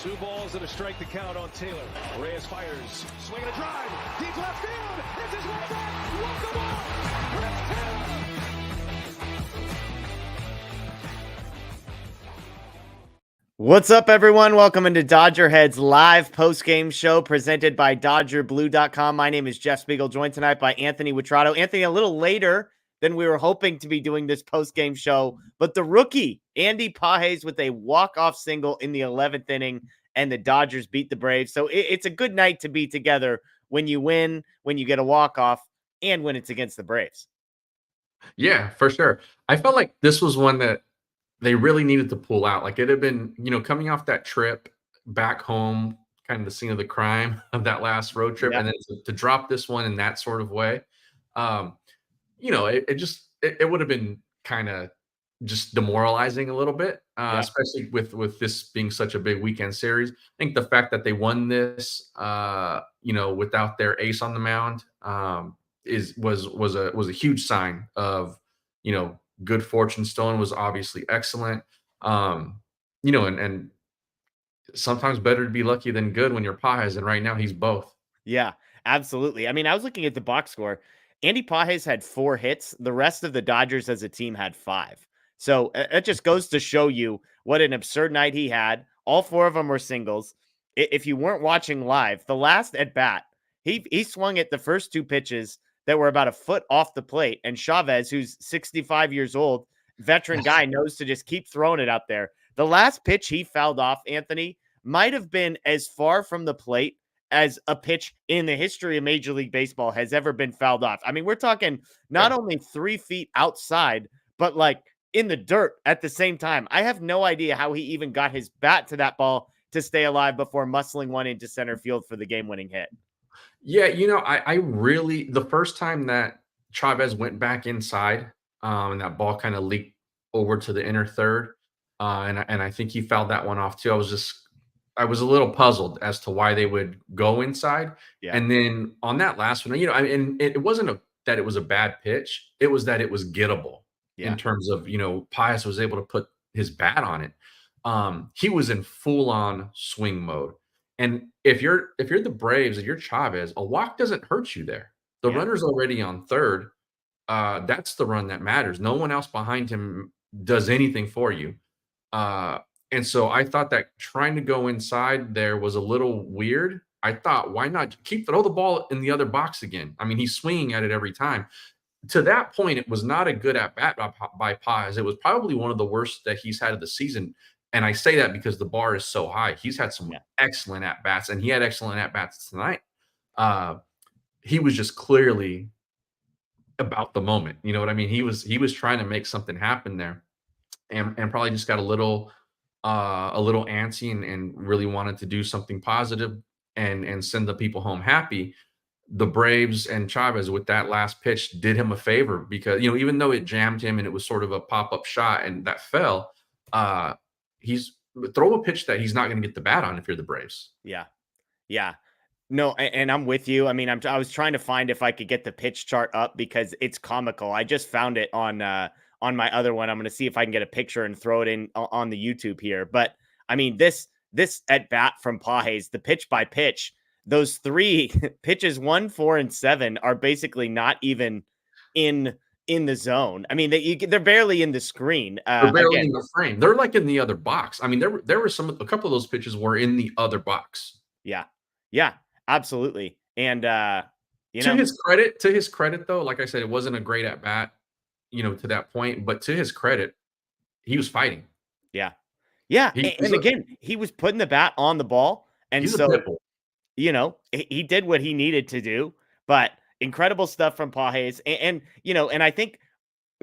Two balls and a strike to count on Taylor. Reyes fires, swinging a drive, deep left field. It's his way back. Walk the ball. Reyes Taylor. What's up, everyone? Welcome into DodgerHeads live post-game show presented by DodgerBlue.com. My name is Jeff Spiegel, joined tonight by Anthony Witrado. Anthony, a little later than we were hoping to be doing this post-game show, but the rookie, Andy Pages, with a walk-off single in the 11th inning, and the Dodgers beat the Braves. So it's a good night to be together when you win, when you get a walk-off, and when it's against the Braves. Yeah, for sure. I felt like this was one that they really needed to pull out. Like it had been, coming off that trip back home, kind of the scene of the crime of that last road trip, and then to drop this one in that sort of way. It would have been kind of just demoralizing a little bit, especially with this being such a big weekend series. I think the fact that they won this, without their ace on the mound, was a huge sign of, good fortune. Stone was obviously excellent, and sometimes better to be lucky than good when you're Pages, and right now he's both. Yeah, absolutely. I mean, I was looking at the box score. Andy Pages had 4 hits. The rest of the Dodgers as a team had 5. So it just goes to show you what an absurd night he had. All 4 of them were singles. If you weren't watching live, the last at bat, he swung at the first 2 pitches that were about a foot off the plate. And Chavez, who's 65 years old, veteran guy, knows to just keep throwing it out there. The last pitch he fouled off, Anthony, might have been as far from the plate as a pitch in the history of Major League Baseball has ever been fouled off. I mean, we're talking not only 3 feet outside, but like in the dirt at the same time. I have no idea how he even got his bat to that ball to stay alive before muscling one into center field for the game-winning hit. Yeah, I really, the first time that Chavez went back inside, and that ball kind of leaked over to the inner third, and I think he fouled that one off too. I was a little puzzled as to why they would go inside. Yeah. And then on that last one, and it wasn't that it was a bad pitch. It was that it was gettable in terms of, Pages was able to put his bat on it. He was in full on swing mode. And if you're the Braves and you're Chavez, a walk doesn't hurt you there. The runner's already on third. That's the run that matters. No one else behind him does anything for you. And so I thought that trying to go inside there was a little weird. I thought, why not throw the ball in the other box again? I mean, he's swinging at it every time. To that point, it was not a good at-bat by Pages. It was probably one of the worst that he's had of the season. And I say that because the bar is so high. He's had some excellent at-bats, and he had excellent at-bats tonight. He was just clearly about the moment. You know what I mean? He was trying to make something happen there, and probably just got a little antsy and really wanted to do something positive and send the people home happy. The Braves and Chavez with that last pitch did him a favor because, even though it jammed him and it was sort of a pop-up shot and that fell, he's throw a pitch that he's not going to get the bat on if you're the Braves. Yeah. No, and I'm with you. I mean, I was trying to find if I could get the pitch chart up because it's comical. I just found it on my other one. I'm going to see if I can get a picture and throw it in on the YouTube here. But I mean, this at bat from Pages, the pitch by pitch, those 3 pitches, 1, 4, and 7 are basically not even in the zone. I mean, they're barely in the screen. They're barely in the frame. They're like in the other box. I mean, there were a couple of those pitches were in the other box. Yeah, absolutely. And to his credit though, like I said, it wasn't a great at bat, to that point. But to his credit, he was fighting. Yeah. Again, he was putting the bat on the ball, and so he did what he needed to do. But incredible stuff from Pages, and I think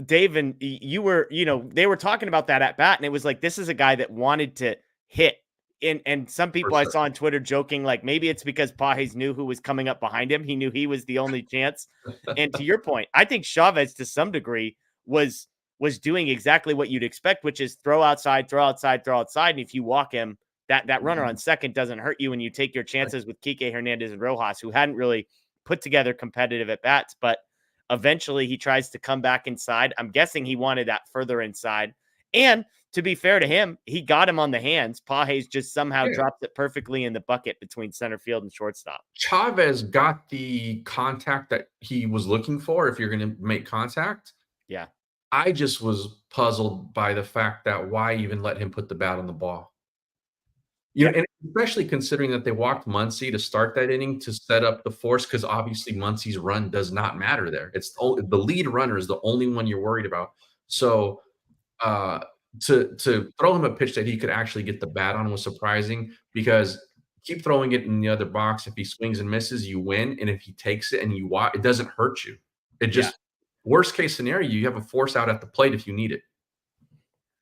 Dave and you were, they were talking about that at bat, and it was like, this is a guy that wanted to hit. And some people I saw on Twitter joking, like maybe it's because Pages knew who was coming up behind him. He knew he was the only chance. And to your point, I think Chavez to some degree was doing exactly what you'd expect, which is throw outside. And if you walk him, that runner on second doesn't hurt you, and you take your chances with Kike Hernandez and Rojas, who hadn't really put together competitive at bats, but eventually he tries to come back inside. I'm guessing he wanted that further inside. And to be fair to him, he got him on the hands. Pages just somehow Yeah. dropped it perfectly in the bucket between center field and shortstop. Chavez got the contact that he was looking for if you're going to make contact. Yeah. I just was puzzled by the fact that why even let him put the bat on the ball? You know, and especially considering that they walked Muncy to start that inning to set up the force, because obviously Muncy's run does not matter there. It's the lead runner is the only one you're worried about. So to throw him a pitch that he could actually get the bat on was surprising, because keep throwing it in the other box. If he swings and misses, you win. And if he takes it and you watch, it doesn't hurt you. It just worst case scenario, you have a force out at the plate if you need it.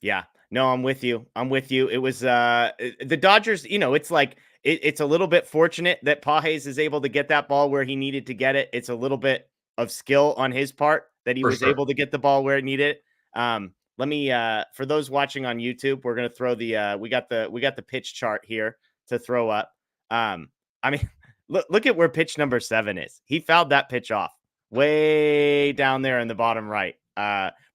Yeah. No, I'm with you. It was the Dodgers, it's like it's a little bit fortunate that Pages is able to get that ball where he needed to get it. It's a little bit of skill on his part that he was able to get the ball where it needed it. Let me for those watching on YouTube, we're gonna throw the we got the pitch chart here to throw up. I mean, look at where pitch number 7 is. He fouled that pitch off way down there in the bottom right.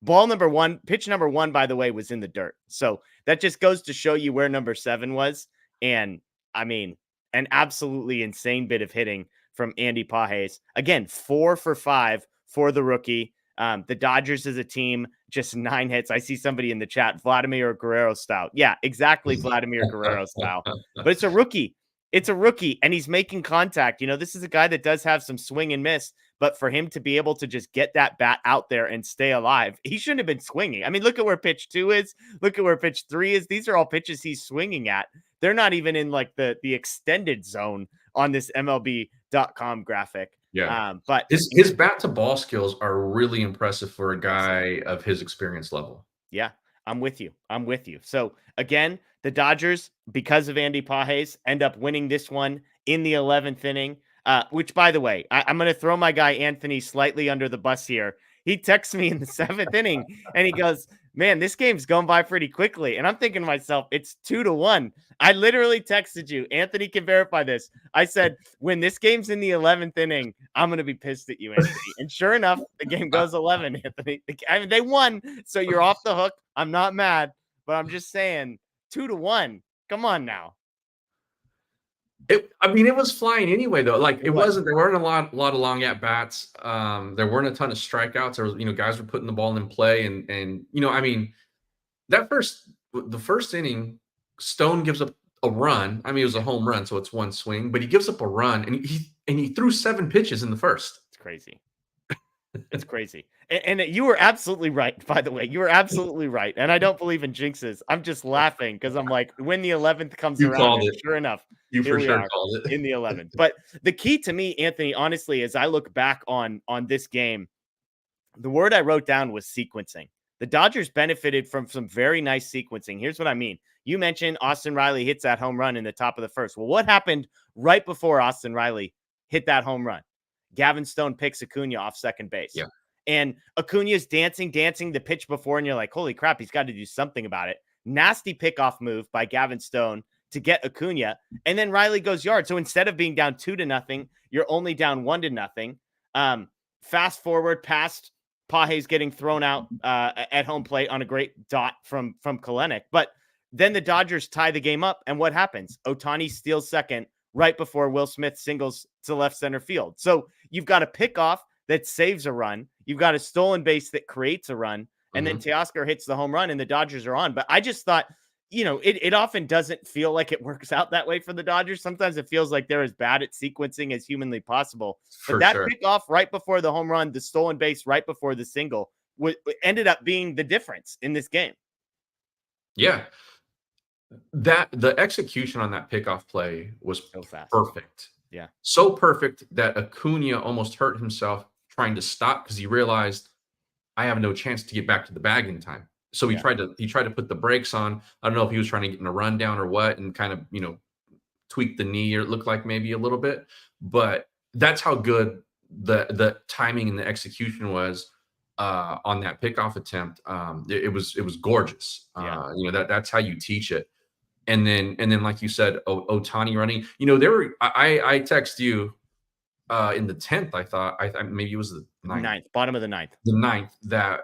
Ball number 1, pitch number 1, by the way, was in the dirt. So that just goes to show you where number 7 was. And I mean, an absolutely insane bit of hitting from Andy Pages. Again, 4 for 5 for the rookie. The Dodgers as a team, just 9 hits. I see somebody in the chat, Vladimir Guerrero style. Yeah, exactly. Vladimir Guerrero style, but it's a rookie. It's a rookie and he's making contact. This is a guy that does have some swing and miss, but for him to be able to just get that bat out there and stay alive, he shouldn't have been swinging. I mean, look at where pitch 2 is. Look at where pitch 3 is. These are all pitches he's swinging at. They're not even in like the extended zone on this MLB.com graphic. Yeah. But his bat to ball skills are really impressive for a guy of his experience level. Yeah, I'm with you. So again, the Dodgers, because of Andy Pages, end up winning this one in the 11th inning, which, by the way, I'm going to throw my guy Anthony slightly under the bus here. He texts me in the 7th inning and he goes, man, this game's going by pretty quickly. And I'm thinking to myself, it's 2-1. I literally texted you. Anthony can verify this. I said, when this game's in the 11th inning, I'm going to be pissed at you, Anthony. And sure enough, the game goes 11, Anthony. I mean, they won, so you're off the hook. I'm not mad, but I'm just saying 2-1. Come on now. It was flying anyway, though. Like there weren't a lot of long at bats. There weren't a ton of strikeouts. There was, guys were putting the ball in play, and the first inning, Stone gives up a run. I mean, it was a home run, so it's one swing, but he gives up a run, and he threw 7 pitches in the first. It's crazy. It's crazy. And you were absolutely right, by the way. You were absolutely right. And I don't believe in jinxes. I'm just laughing because I'm like, when the 11th comes around, sure enough, you for sure called it in the 11th. But the key to me, Anthony, honestly, as I look back on this game, the word I wrote down was sequencing. The Dodgers benefited from some very nice sequencing. Here's what I mean. You mentioned Austin Riley hits that home run in the top of the first. Well, what happened right before Austin Riley hit that home run? Gavin Stone picks Acuna off second base. Yeah. And Acuna's dancing the pitch before, and you're like, holy crap, he's got to do something about it. Nasty pickoff move by Gavin Stone to get Acuna. And then Riley goes yard. So instead of being down 2-0, you're only down 1-0. Fast forward past Pages getting thrown out at home plate on a great dot from Kelenic. But then the Dodgers tie the game up. And what happens? Ohtani steals second right before Will Smith singles to left center field. So you've got a pickoff that saves a run. You've got a stolen base that creates a run. And then Teoscar hits the home run and the Dodgers are on. But I just thought, it often doesn't feel like it works out that way for the Dodgers. Sometimes it feels like they're as bad at sequencing as humanly possible. But that pickoff right before the home run, the stolen base right before the single, ended up being the difference in this game. Yeah. The execution on that pickoff play was so fast. Perfect. Yeah. So perfect that Acuna almost hurt himself trying to stop because he realized I have no chance to get back to the bag in time. So he tried to put the brakes on. I don't know if he was trying to get in a rundown or what, and kind of, tweak the knee, or it looked like maybe a little bit, but that's how good the timing and the execution was on that pickoff attempt. It was gorgeous. That's how you teach it. And then like you said, Ohtani running, I text you in the 10th, I thought maybe it was the ninth, bottom of the ninth, that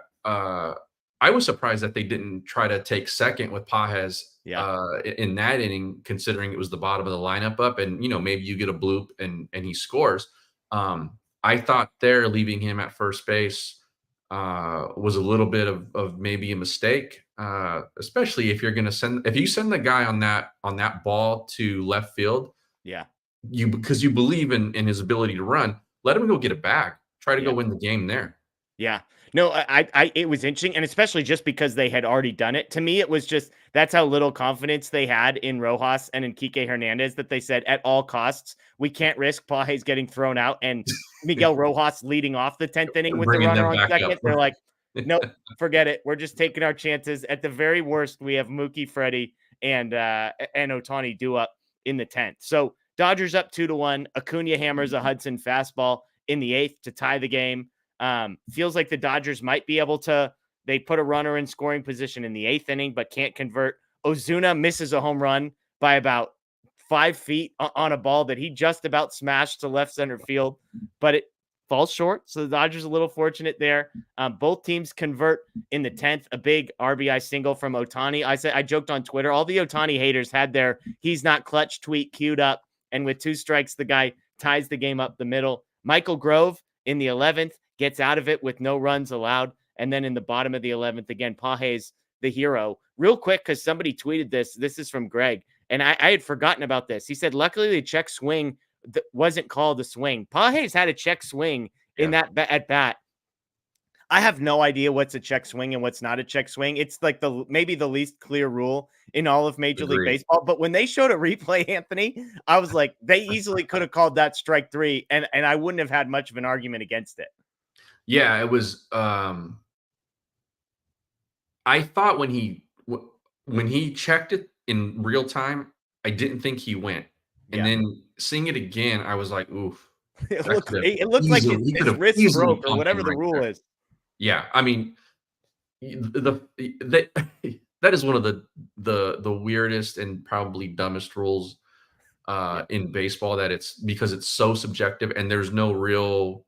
I was surprised that they didn't try to take second with Pages in that inning, considering it was the bottom of the lineup up, and maybe you get a bloop and he scores. I thought there leaving him at first base was a little bit of maybe a mistake, especially if you're going to if you send the guy on that ball to left field, because you believe in his ability to run, let him go get it back. Try to go win the game there. Yeah. No, it was interesting, and especially just because they had already done it. To me, it was just that's how little confidence they had in Rojas and in Kike Hernandez that they said at all costs we can't risk Pages getting thrown out and Miguel Rojas leading off the 10th inning with the runner on second. They're like, nope, forget it. We're just taking our chances. At the very worst, we have Mookie, Freddie, and Ohtani due up in the 10th. So Dodgers up 2-1. Acuna hammers a Hudson fastball in the 8th to tie the game. Feels like the Dodgers might be able to. They put a runner in scoring position in the 8th inning, but can't convert. Ozuna misses a home run by about 5 feet on a ball that he just about smashed to left center field, but it falls short. So the Dodgers a little fortunate there. Both teams convert in the 10th. A big RBI single from Ohtani. I joked on Twitter. All the Ohtani haters had their "he's not clutch" tweet queued up, and with 2 strikes, the guy ties the game up the middle. Michael Grove in the 11th. Gets out of it with no runs allowed. And then in the bottom of the 11th, again, Pages, the hero. Real quick, because somebody tweeted this. This is from Greg. And I had forgotten about this. He said, luckily, the check swing wasn't called a swing. Pages had a check swing in that at bat. I have no idea what's a check swing and what's not a check swing. It's like maybe the least clear rule in all of Major League Baseball. But when they showed a replay, Anthony, I was like, they easily could have called that strike 3, and I wouldn't have had much of an argument against it. Yeah, it was. I thought when he checked it in real time, I didn't think he went, and then seeing it again, I was like, "Oof!" It looked like his wrist broke or whatever the rule is. Yeah, I mean, that is one of the weirdest and probably dumbest rules in baseball. That it's because it's so subjective, and there's no real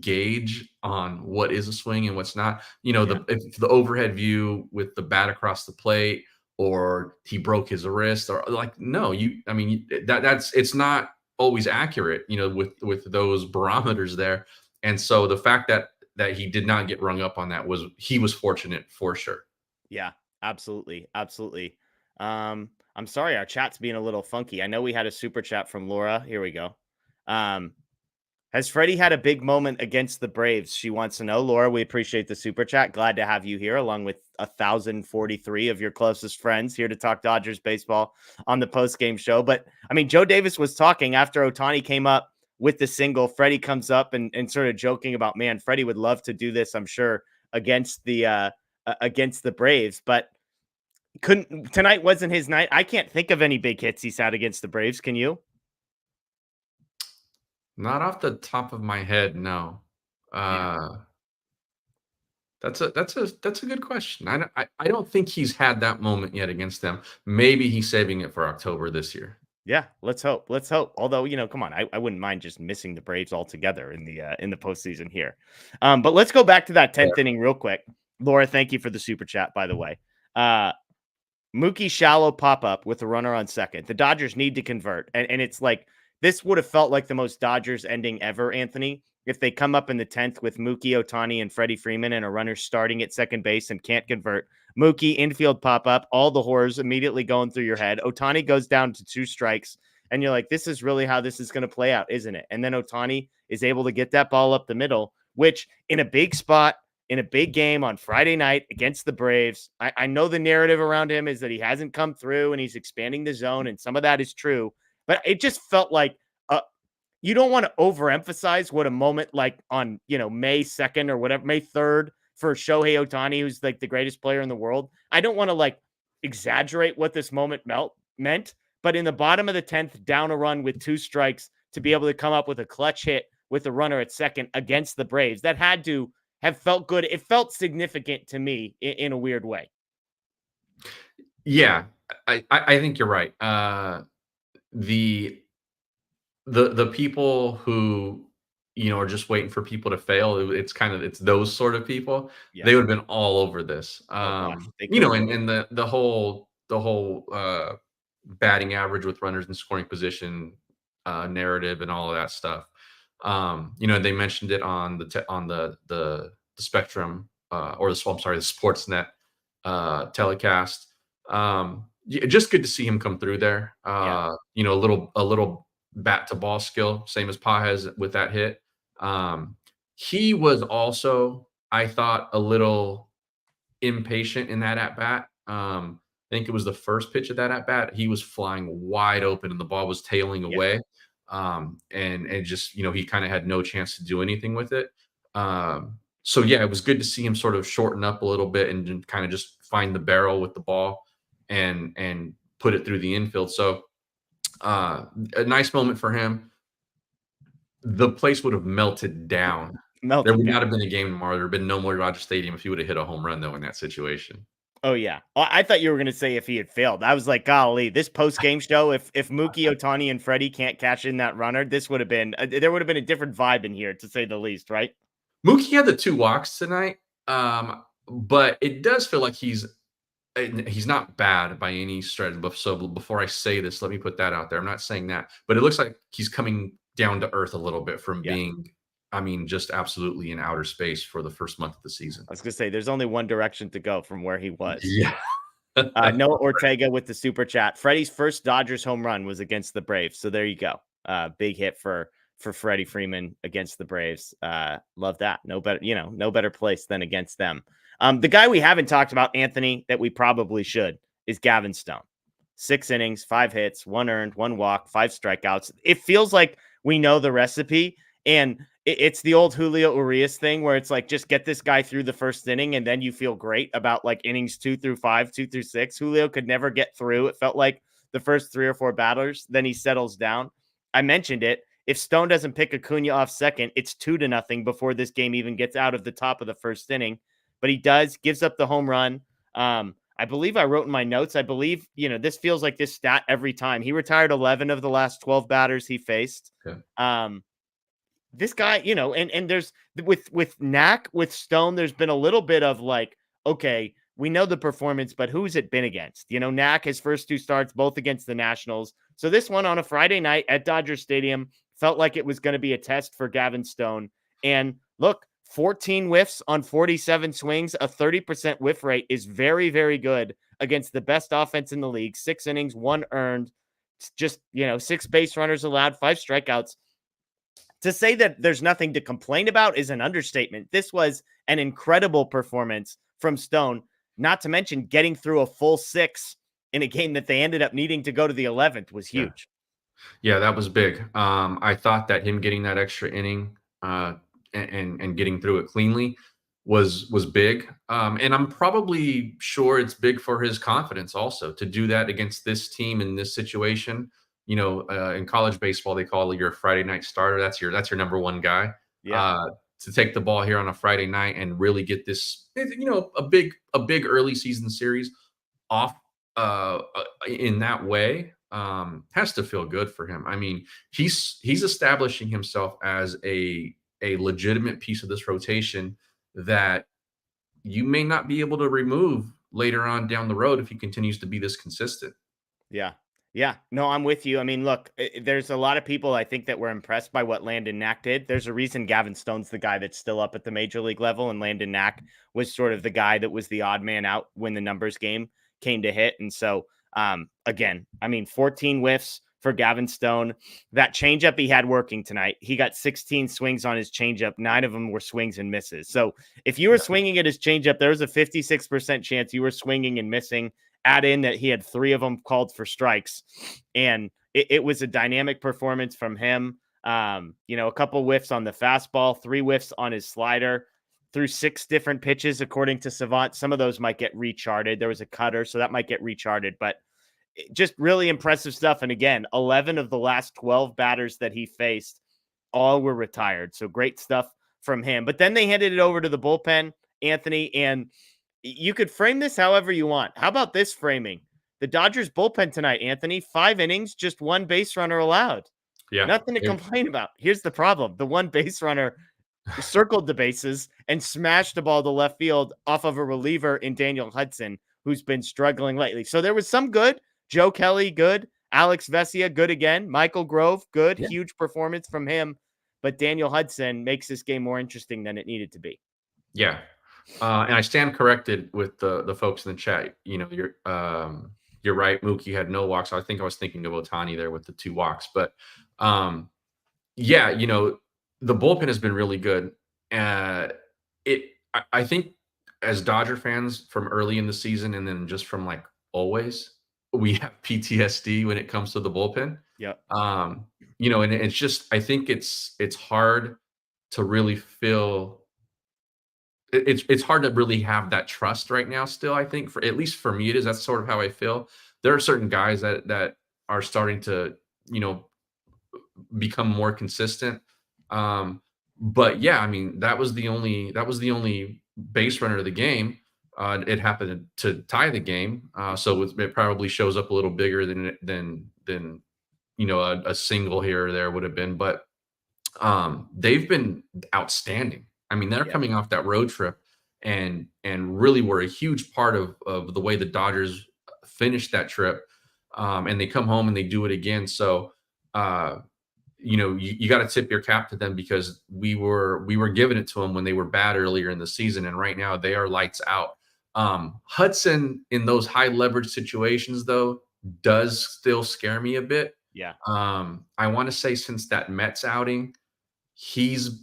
gauge on what is a swing and what's not. If the overhead view with the bat across the plate, or he broke his wrist, or like, no, it's not always accurate, with those barometers there. And so the fact that he did not get rung up on that he was fortunate for sure. Yeah, absolutely. Absolutely. I'm sorry, our chat's being a little funky. I know we had a super chat from Laura. Here we go. Has Freddie had a big moment against the Braves? She wants to know. Laura, we appreciate the super chat. Glad to have you here, along with 1,043 of your closest friends here to talk Dodgers baseball on the post-game show. But, I mean, Joe Davis was talking after Ohtani came up with the single. Freddie comes up and sort of joking about, man, Freddie would love to do this, I'm sure, against the Braves. But tonight wasn't his night. I can't think of any big hits he's had against the Braves. Can you? Not off the top of my head, no. That's a good question. I don't think he's had that moment yet against them. Maybe he's saving it for October this year. Yeah, let's hope. Let's hope. Although, come on, I wouldn't mind just missing the Braves altogether in the postseason here. But let's go back to that 10th inning real quick. Laura, thank you for the super chat, by the way. Mookie shallow pop up with a runner on second. The Dodgers need to convert, and it's like, this would have felt like the most Dodgers ending ever, Anthony, if they come up in the 10th with Mookie, Ohtani, and Freddie Freeman and a runner starting at second base and can't convert. Mookie, infield pop-up, all the horrors immediately going through your head. Ohtani goes down to 2 strikes, and you're like, this is really how this is going to play out, isn't it? And then Ohtani is able to get that ball up the middle, which in a big spot, in a big game on Friday night against the Braves, I know the narrative around him is that he hasn't come through and he's expanding the zone, and some of that is true. But it just felt like you don't want to overemphasize what a moment like on, May 2nd or whatever, May 3rd for Shohei Ohtani, who's like the greatest player in the world. I don't want to exaggerate what this moment meant, but in the bottom of the 10th, down a run with 2 strikes to be able to come up with a clutch hit with a runner at second against the Braves, that had to have felt good. It felt significant to me in a weird way. Yeah, I think you're right. The people who are just waiting for people to fail. It's those sort of people. Yeah. They would have been all over this. Oh gosh, they could have. And the whole batting average with runners in scoring position narrative and all of that stuff. They mentioned it on the Spectrum or the I'm sorry, the Sportsnet telecast. Just good to see him come through there. A little bat to ball skill, same as Pages with that hit. He was also, I thought, a little impatient in that at bat. I think it was the first pitch of that at bat. He was flying wide open and the ball was tailing away. And just, he kind of had no chance to do anything with it. So yeah, it was good to see him sort of shorten up a little bit and kind of just find the barrel with the ball and put it through the infield. So a nice moment for him. The place would have melted down. There would not have been a game tomorrow. There would have been no more Dodger Stadium if he would have hit a home run, though, in that situation. Oh, yeah. I thought you were going to say if he had failed. I was like, golly, this post-game show, if Mookie, Ohtani, and Freddie can't cash in that runner, this would have been there would have been a different vibe in here, to say the least, right? Mookie had the 2 walks tonight, but it does feel like he's not bad by any stretch. So before I say this, let me put that out there. I'm not saying that, but it looks like he's coming down to earth a little bit from being, just absolutely in outer space for the first month of the season. I was going to say, there's only one direction to go from where he was. Yeah. Noah Ortega with the super chat. Freddie's first Dodgers home run was against the Braves. So there you go. Big hit for Freddie Freeman against the Braves. Love that. No better place than against them. The guy we haven't talked about, Anthony, that we probably should, is Gavin Stone. 6 innings, 5 hits, 1 earned, 1 walk, 5 strikeouts. It feels like we know the recipe, and it's the old Julio Urias thing where it's like, just get this guy through the first inning, and then you feel great about like innings 2 through 5, 2 through 6. Julio could never get through. It felt like the first 3 or 4 batters, then he settles down. I mentioned it. If Stone doesn't pick Acuna off second, it's 2-0 before this game even gets out of the top of the first inning. But he does, gives up the home run. I believe I wrote in my notes, this feels like this stat every time. He retired 11 of the last 12 batters he faced. Yeah. This guy, and there's with Knack, with Stone, there's been a little bit of like, okay, we know the performance, but who's it been against? Knack, his first 2 starts, both against the Nationals. So this one on a Friday night at Dodger Stadium felt like it was going to be a test for Gavin Stone. And look, 14 whiffs on 47 swings, a 30% whiff rate is very, very good against the best offense in the league. 6 innings, 1 earned, just, 6 base runners allowed, 5 strikeouts. To say that there's nothing to complain about is an understatement. This was an incredible performance from Stone, not to mention getting through a full 6 in a game that they ended up needing to go to the 11th was huge. Yeah, that was big. I thought that him getting that extra inning and getting through it cleanly was big. And I'm probably sure it's big for his confidence also to do that against this team in this situation. In college baseball, they call your Friday night starter. That's your number 1 guy. Yeah. To take the ball here on a Friday night and really get this, a big early season series off in that way has to feel good for him. I mean, he's establishing himself as a legitimate piece of this rotation that you may not be able to remove later on down the road if he continues to be this consistent. Yeah. Yeah, no, I'm with you. I mean, look, there's a lot of people I think that were impressed by what Landon Knack did. There's a reason Gavin Stone's the guy that's still up at the major league level, and Landon Knack was sort of the guy that was the odd man out when the numbers game came to hit. And so, again, 14 whiffs for Gavin Stone. That changeup he had working tonight, he got 16 swings on his changeup. 9 of them were swings and misses. So if you were swinging at his changeup, there was a 56% chance you were swinging and missing. Add in that he had 3 of them called for strikes, and it was a dynamic performance from him. A couple whiffs on the fastball, 3 whiffs on his slider, through 6 different pitches, according to Savant. Some of those might get recharted. There was a cutter, so that might get recharted, but just really impressive stuff. And again, 11 of the last 12 batters that he faced, all were retired. So great stuff from him. But then they handed it over to the bullpen, Anthony, and you could frame this however you want. How about this framing? The Dodgers bullpen tonight, Anthony, 5 innings, just 1 base runner allowed. Yeah. Nothing to complain about. Here's the problem. The one base runner circled the bases and smashed the ball to left field off of a reliever in Daniel Hudson, who's been struggling lately. So there was some good. Joe Kelly, good. Alex Vesia, good again. Michael Grove, good. Yeah. Huge performance from him. But Daniel Hudson makes this game more interesting than it needed to be. Yeah. And I stand corrected with the folks in the chat. You're right. Mookie had no walks. I think I was thinking of Ohtani there with the 2 walks. But yeah, the bullpen has been really good. I think as Dodger fans from early in the season and then just from like always, we have PTSD when it comes to the bullpen. Yeah. And it's just, I think it's hard to really feel. It's hard to really have that trust right now still, I think, at least for me it is. That's sort of how I feel. There are certain guys that are starting to, become more consistent. But yeah, I mean, that was the only base runner of the game. It happened to tie the game. So it probably shows up a little bigger than a single here or there would have been. But they've been outstanding. I mean, they're coming off that road trip and really were a huge part of the way the Dodgers finished that trip. And they come home and they do it again. So, you got to tip your cap to them because we were giving it to them when they were bad earlier in the season. And right now they are lights out. Hudson in those high leverage situations, though, does still scare me a bit. Yeah. I want to say since that Mets outing, he's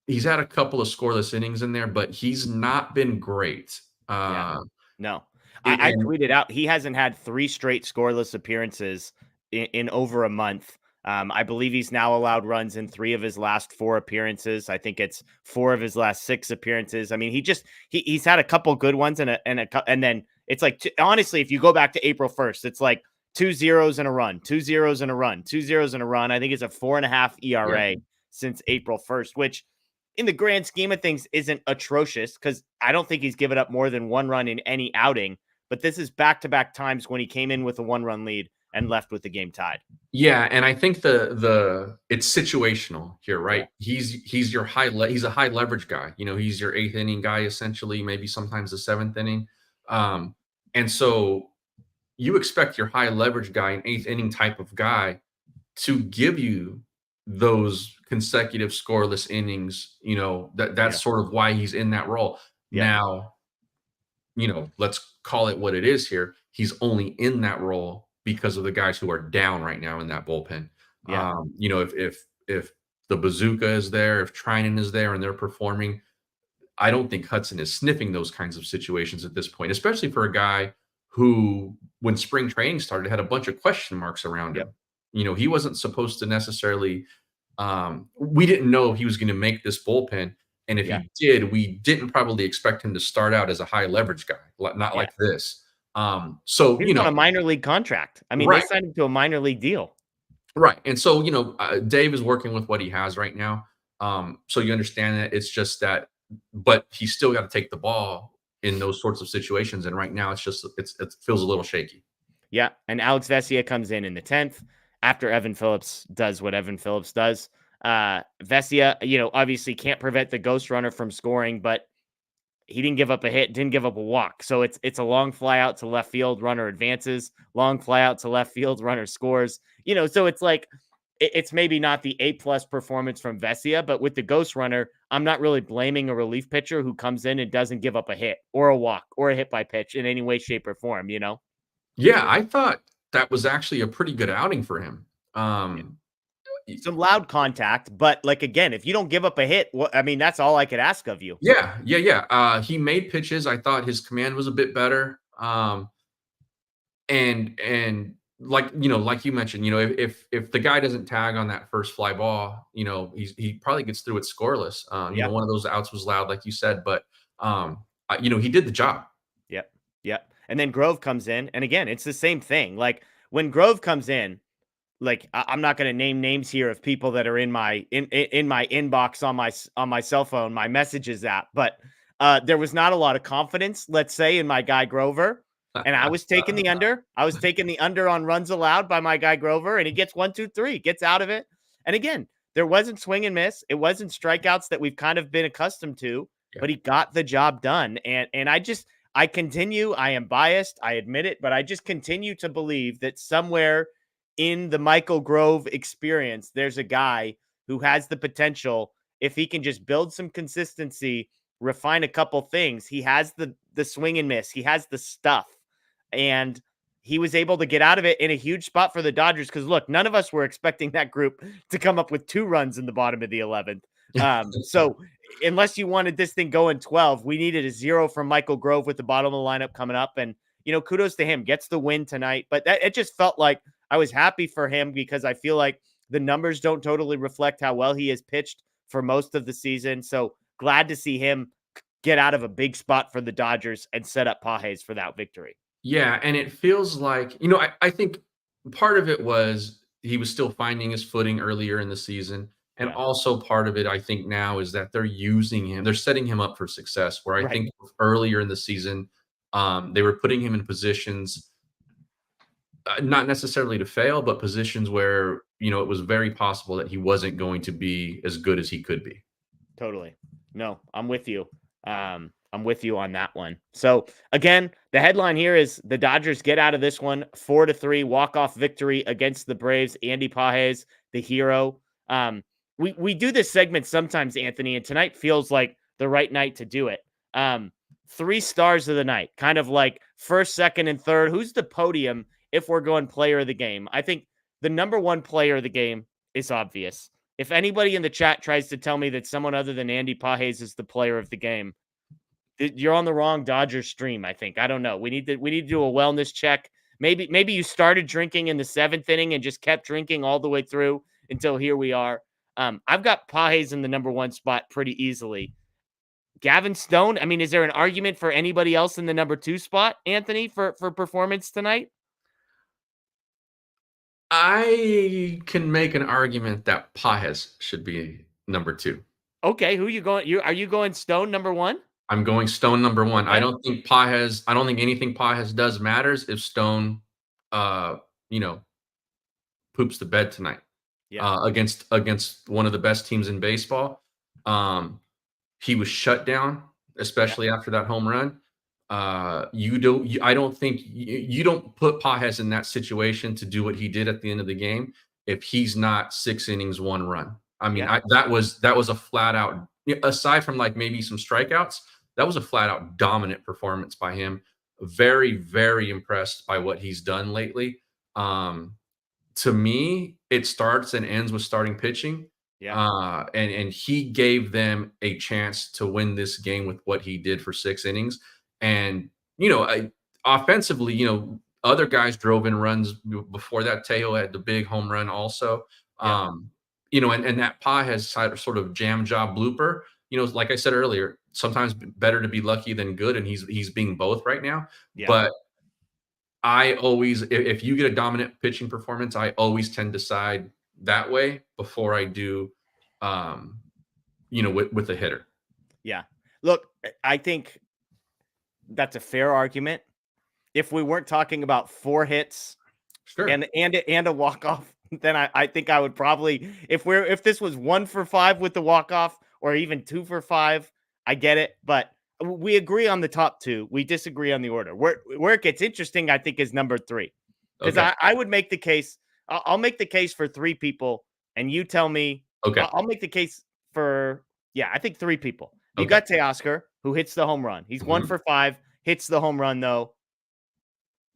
had a couple of scoreless innings in there, but he's not been great. No. I tweeted out he hasn't had 3 straight scoreless appearances in over a month. I believe he's now allowed runs in 3 of his last 4 appearances. I think it's 4 of his last 6 appearances. I mean, he's had a couple good ones and then it's like, honestly, if you go back to April 1st, it's like 2 zeros and a run, 2 zeros and a run, 2 zeros and a run. I think it's a 4.5 ERA since April 1st, which in the grand scheme of things isn't atrocious because I don't think he's given up more than 1 run in any outing. But this is back-to-back times when he came in with a 1-run lead and left with the game tied. Yeah, and I think it's situational here, right? Yeah. He's a high leverage guy. He's your 8th inning guy essentially, maybe sometimes the 7th inning. And so you expect your high leverage guy, an 8th inning type of guy, to give you those consecutive scoreless innings. That's sort of why he's in that role. Yeah. Now, let's call it what it is here. He's only in that role because of the guys who are down right now in that bullpen. Yeah. If the bazooka is there, if Trinan is there and they're performing, I don't think Hudson is sniffing those kinds of situations at this point, especially for a guy who, when spring training started, had a bunch of question marks around him. He wasn't supposed to necessarily, we didn't know he was going to make this bullpen. And if he did, we didn't probably expect him to start out as a high leverage guy, not like this. So, he's on a minor league contract. I mean, they signed him to a minor league deal. Right. And so, Dave is working with what he has right now. So you understand that it's just that, but he's still got to take the ball in those sorts of situations. And right now it feels a little shaky. Yeah. And Alex Vesia comes in the 10th after Evan Phillips does what Evan Phillips does. Vesia, obviously can't prevent the ghost runner from scoring, but he didn't give up a hit, didn't give up a walk. So it's a long fly out to left field, runner advances, long fly out to left field, runner scores. So it's like, it's maybe not the A+ performance from Vesia, but with the ghost runner, I'm not really blaming a relief pitcher who comes in and doesn't give up a hit or a walk or a hit by pitch in any way, shape, or form, Yeah, I thought that was actually a pretty good outing for him. Some loud contact, but again, if you don't give up a hit, that's all I could ask of you. Yeah. He made pitches. I thought his command was a bit better. And like you mentioned, if the guy doesn't tag on that first fly ball, he probably gets through it scoreless. One of those outs was loud, like you said, but he did the job. Yep. And then Grove comes in, and again, it's the same thing. Like when Grove comes in, I'm not going to name names here of people that are in my inbox on my cell phone, my messages app, but there was not a lot of confidence, let's say, in my guy Grover. And I was taking the under. I was taking the under on runs allowed by my guy Grover, and he gets 1, 2, 3, gets out of it. And again, there wasn't swing and miss. It wasn't strikeouts that we've kind of been accustomed to, but he got the job done. And I continue, I am biased, I admit it, but I just continue to believe that somewhere in the Michael Grove experience, there's a guy who has the potential, if he can just build some consistency, refine a couple things. He has the swing and miss. He has the stuff. And he was able to get out of it in a huge spot for the Dodgers. Because look, none of us were expecting that group to come up with 2 runs in the bottom of the 11th. So unless you wanted this thing going 12, we needed a 0 from Michael Grove with the bottom of the lineup coming up. And, kudos to him, gets the win tonight. But it just felt like I was happy for him because I feel like the numbers don't totally reflect how well he has pitched for most of the season. So glad to see him get out of a big spot for the Dodgers and set up Pages for that victory. Yeah, and it feels like, I think part of it was he was still finding his footing earlier in the season. And also part of it, I think now, is that they're using him. They're setting him up for success, where I think earlier in the season, they were putting him in positions, not necessarily to fail, but positions where, it was very possible that he wasn't going to be as good as he could be. Totally. No, I'm with you. I'm with you on that one. So again, the headline here is the Dodgers get out of this one 4-3 walk-off victory against the Braves. Andy Pages, the hero. We do this segment sometimes, Anthony, and tonight feels like the right night to do it. 3 stars of the night, kind of like first, second, and third. Who's the podium if we're going player of the game? I think the number 1 player of the game is obvious. If anybody in the chat tries to tell me that someone other than Andy Pages is the player of the game, you're on the wrong Dodgers stream, I think. I don't know. We need to do a wellness check. Maybe you started drinking in the 7th inning and just kept drinking all the way through until here we are. I've got Pages in the number 1 spot pretty easily. Gavin Stone, I mean, is there an argument for anybody else in the number 2 spot, Anthony, for performance tonight? I can make an argument that Pages should be number 2. Okay, who are you going? Are you going Stone number 1? I'm going Stone number 1. Okay. I don't think anything Pages does matters if Stone, poops the bed tonight. Yeah. Against one of the best teams in baseball. He was shut down, especially after that home run. I don't think you don't put Pages in that situation to do what he did at the end of the game if he's not 6 innings, 1 run. I mean, that was a flat out, aside from like maybe some strikeouts, that was a flat out dominant performance by him. Very, very impressed by what he's done lately. To me, it starts and ends with starting pitching. Yeah. And he gave them a chance to win this game with what he did for 6 innings. And, offensively, other guys drove in runs before that. Tejo had the big home run also. And that Pages had a sort of jam job blooper. Like I said earlier, sometimes better to be lucky than good. And he's being both right now. Yeah. But I always, if you get a dominant pitching performance, I always tend to side that way before I do, with the hitter. Yeah. Look, I think that's a fair argument. If we weren't talking about 4 hits and a walk-off, then I think I would probably, if this was 1 for 5 with the walk-off or even 2 for 5, I get it. But we agree on the top 2. We disagree on the order. Where it gets interesting, I think, is number 3. Because I would make the case. I'll make the case for 3 people, and you tell me. Okay. I'll make the case for, I think 3 people. You got Teoscar, who hits the home run. He's 1 for 5, hits the home run, though,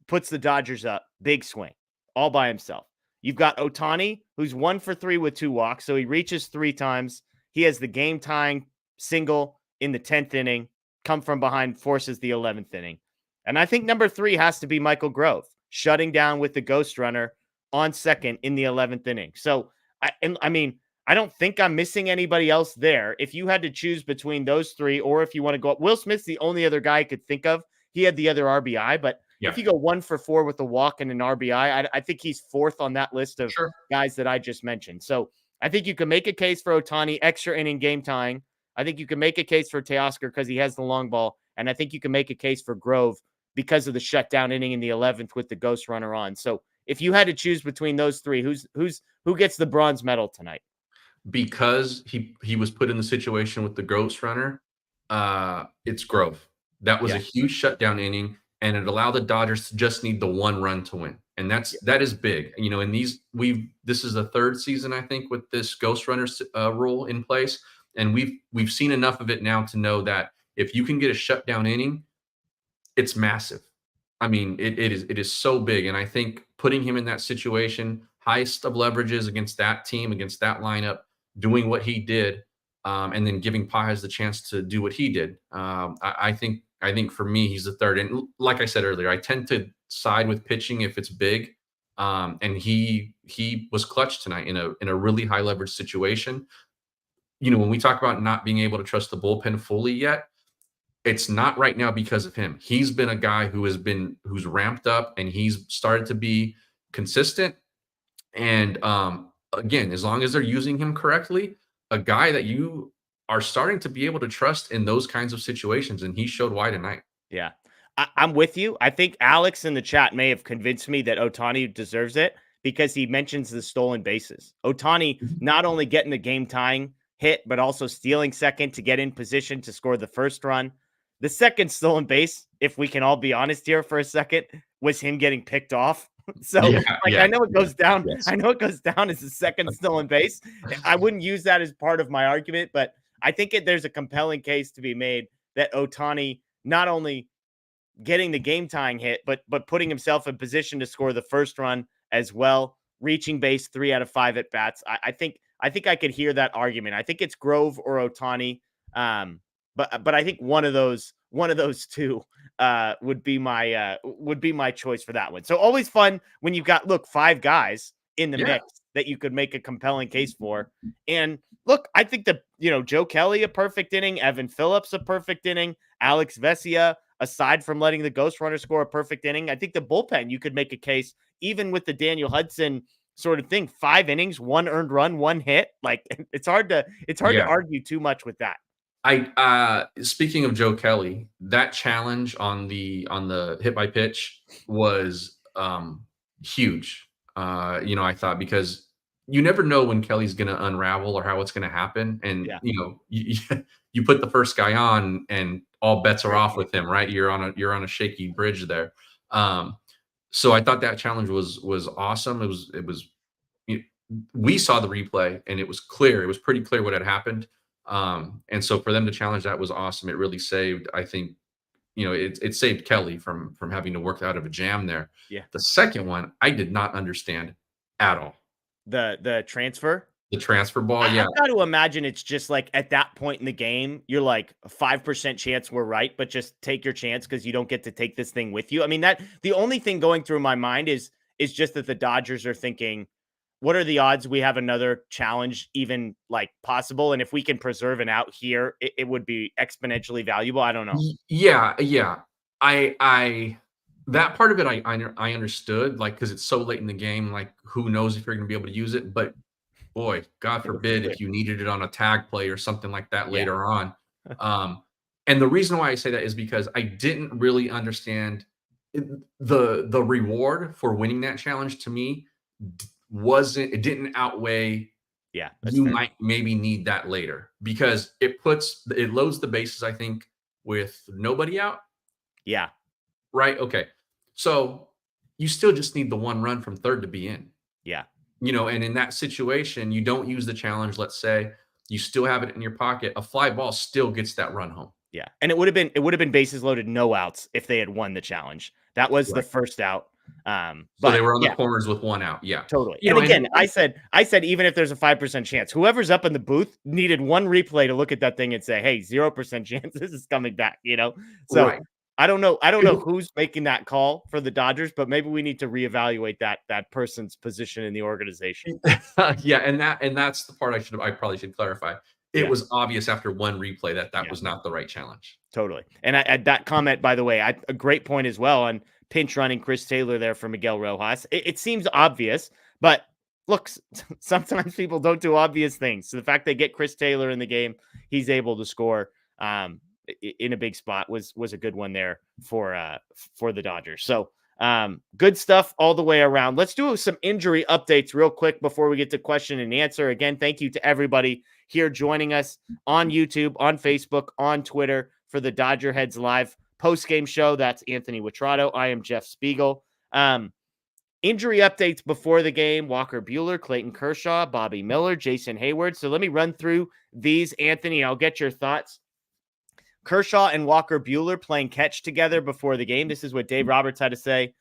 puts the Dodgers up. Big swing, all by himself. You've got Ohtani, who's 1 for 3 with 2 walks, so he reaches 3 times. He has the game-tying single in the 10th inning, come from behind, forces the 11th inning. And I think number 3 has to be Michael Grove, shutting down with the ghost runner on second in the 11th inning. So, I don't think I'm missing anybody else there. If you had to choose between those 3, or if you want to go up, Will Smith's the only other guy I could think of. He had the other RBI, but if you go 1 for 4 with a walk and an RBI, I think he's 4th on that list of guys that I just mentioned. So I think you can make a case for Ohtani, extra inning game tying. I think you can make a case for Teoscar because he has the long ball. And I think you can make a case for Grove because of the shutdown inning in the 11th with the ghost runner on. So if you had to choose between those three, who gets the bronze medal tonight? Because he was put in the situation with the ghost runner, it's Grove. That was a huge shutdown inning, and it allowed the Dodgers to just need the one run to win. And that is big. You know, in this is the third season, I think, with this ghost runner rule in place. And we've seen enough of it now to know that if you can get a shutdown inning, it's massive. I mean, it is so big. And I think putting him in that situation, highest of leverages against that team, against that lineup, doing what he did, and then giving Pages the chance to do what he did. I think for me, he's the third. And like I said earlier, I tend to side with pitching if it's big. And he was clutch tonight in a really high leverage situation. You know, when we talk about not being able to trust the bullpen fully yet, it's not right now because of him. He's been a guy who's ramped up, and he's started to be consistent. And again, as long as they're using him correctly, a guy that you are starting to be able to trust in those kinds of situations, and he showed why tonight. Yeah, I'm with you. I think Alex in the chat may have convinced me that Ohtani deserves it because he mentions the stolen bases. Ohtani not only getting the game-tying hit, but also stealing second to get in position to score the first run. The second stolen base, if we can all be honest here for a second, was him getting picked off. So I know it goes down. Yes. I know it goes down as the second stolen base. I wouldn't use that as part of my argument, but I think there's a compelling case to be made that Ohtani not only getting the game tying hit, but putting himself in position to score the first run as well, reaching base 3 out of 5 at bats. I think I could hear that argument. I think it's Grove or Ohtani. But I think one of those two would be my choice for that one. So always fun when you've got 5 guys in the mix that you could make a compelling case for. And look, I think that Joe Kelly a perfect inning, Evan Phillips a perfect inning, Alex Vesia, aside from letting the ghost runner score a perfect inning. I think the bullpen you could make a case even with the Daniel Hudson sort of thing. 5 innings, 1 earned run, 1 hit. Like it's hard to argue too much with that. Speaking of Joe Kelly, that challenge on the hit by pitch was huge. I thought, because you never know when Kelly's going to unravel or how it's going to happen. And you put the first guy on and all bets are off with him, right? You're on a shaky bridge there. So I thought that challenge was awesome. We saw the replay and it was clear. It was pretty clear what had happened. And so for them to challenge that was awesome. It really saved, I think, it saved Kelly from having to work out of a jam there. Yeah. The second one, I did not understand at all. The transfer? The transfer ball, I got to imagine it's just like at that point in the game, you're like a 5% chance we're right, but just take your chance because you don't get to take this thing with you. I mean, that the only thing going through my mind is just that the Dodgers are thinking, what are the odds we have another challenge even like possible? And if we can preserve an out here, it would be exponentially valuable. I don't know. Yeah. I that part of it, I understood, like, because it's so late in the game, like who knows if you're going to be able to use it. But boy, God forbid if you needed it on a tag play or something like that later on. And the reason why I say that is because I didn't really understand the reward for winning that challenge. To me, it didn't outweigh you fair. Might maybe need that later, because it loads the bases, I think, with nobody out. Yeah. Right. Okay. So you still just need the 1 run from third to be in. Yeah. And in that situation, you don't use the challenge. Let's say you still have it in your pocket. A fly ball still gets that run home. Yeah. And it would have been bases loaded, no outs if they had won the challenge. That was the first out. So they were on the corners with 1 out. Yeah, totally. And again, I said, even if there's a 5% chance, whoever's up in the booth needed 1 replay to look at that thing and say, hey, 0% chance this is coming back, So right. I don't know who's making that call for the Dodgers, but maybe we need to reevaluate that person's position in the organization. Yeah. And that's the part I probably should clarify. It was obvious after 1 replay that was not the right challenge. Totally. And that comment, by the way, a great point as well on pinch running Chris Taylor there for Miguel Rojas. It seems obvious, but look, sometimes people don't do obvious things. So the fact they get Chris Taylor in the game, he's able to score. in a big spot was a good one there for the Dodgers. So good stuff all the way around. Let's do some injury updates real quick before we get to question and answer. Again, thank you to everybody here joining us on YouTube, on Facebook, on Twitter for the DodgerHeads Live post-game show. That's Anthony Witrado. I am Jeff Spiegel. Injury updates before the game: Walker Buehler, Clayton Kershaw, Bobby Miller, Jason Heyward. So let me run through these, Anthony. I'll get your thoughts. Kershaw and Walker Buehler playing catch together before the game. This is what Dave Roberts had to say.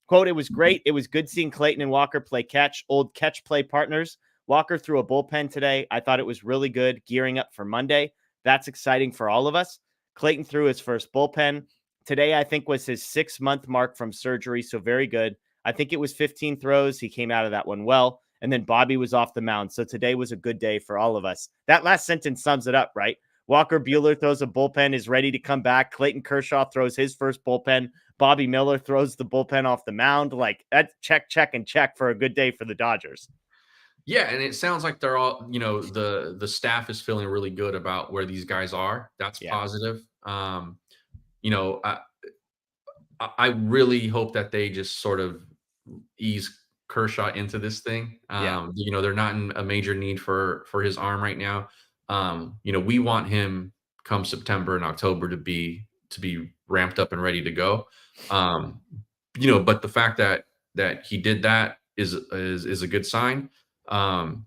Quote, "It was great. It was good seeing Clayton and Walker play catch, old catch play partners. Walker threw a bullpen today. I thought it was really good, gearing up for Monday. That's exciting for all of us. Clayton threw his first bullpen. Today, I think, was his 6-month mark from surgery, so very good. I think it was 15 throws. He came out of that one well. And then Bobby was off the mound. So today was a good day for all of us." That last sentence sums it up, right? Walker Buehler throws a bullpen, is ready to come back. Clayton Kershaw throws his first bullpen. Bobby Miller throws the bullpen off the mound. Like, that's check, and check for a good day for the Dodgers. Yeah, and it sounds like they're all, the staff is feeling really good about where these guys are. That's positive. I really hope that they just sort of ease Kershaw into this thing. They're not in a major need for his arm right now. We want him come September and October to be ramped up and ready to go. But the fact that he did that is a good sign. The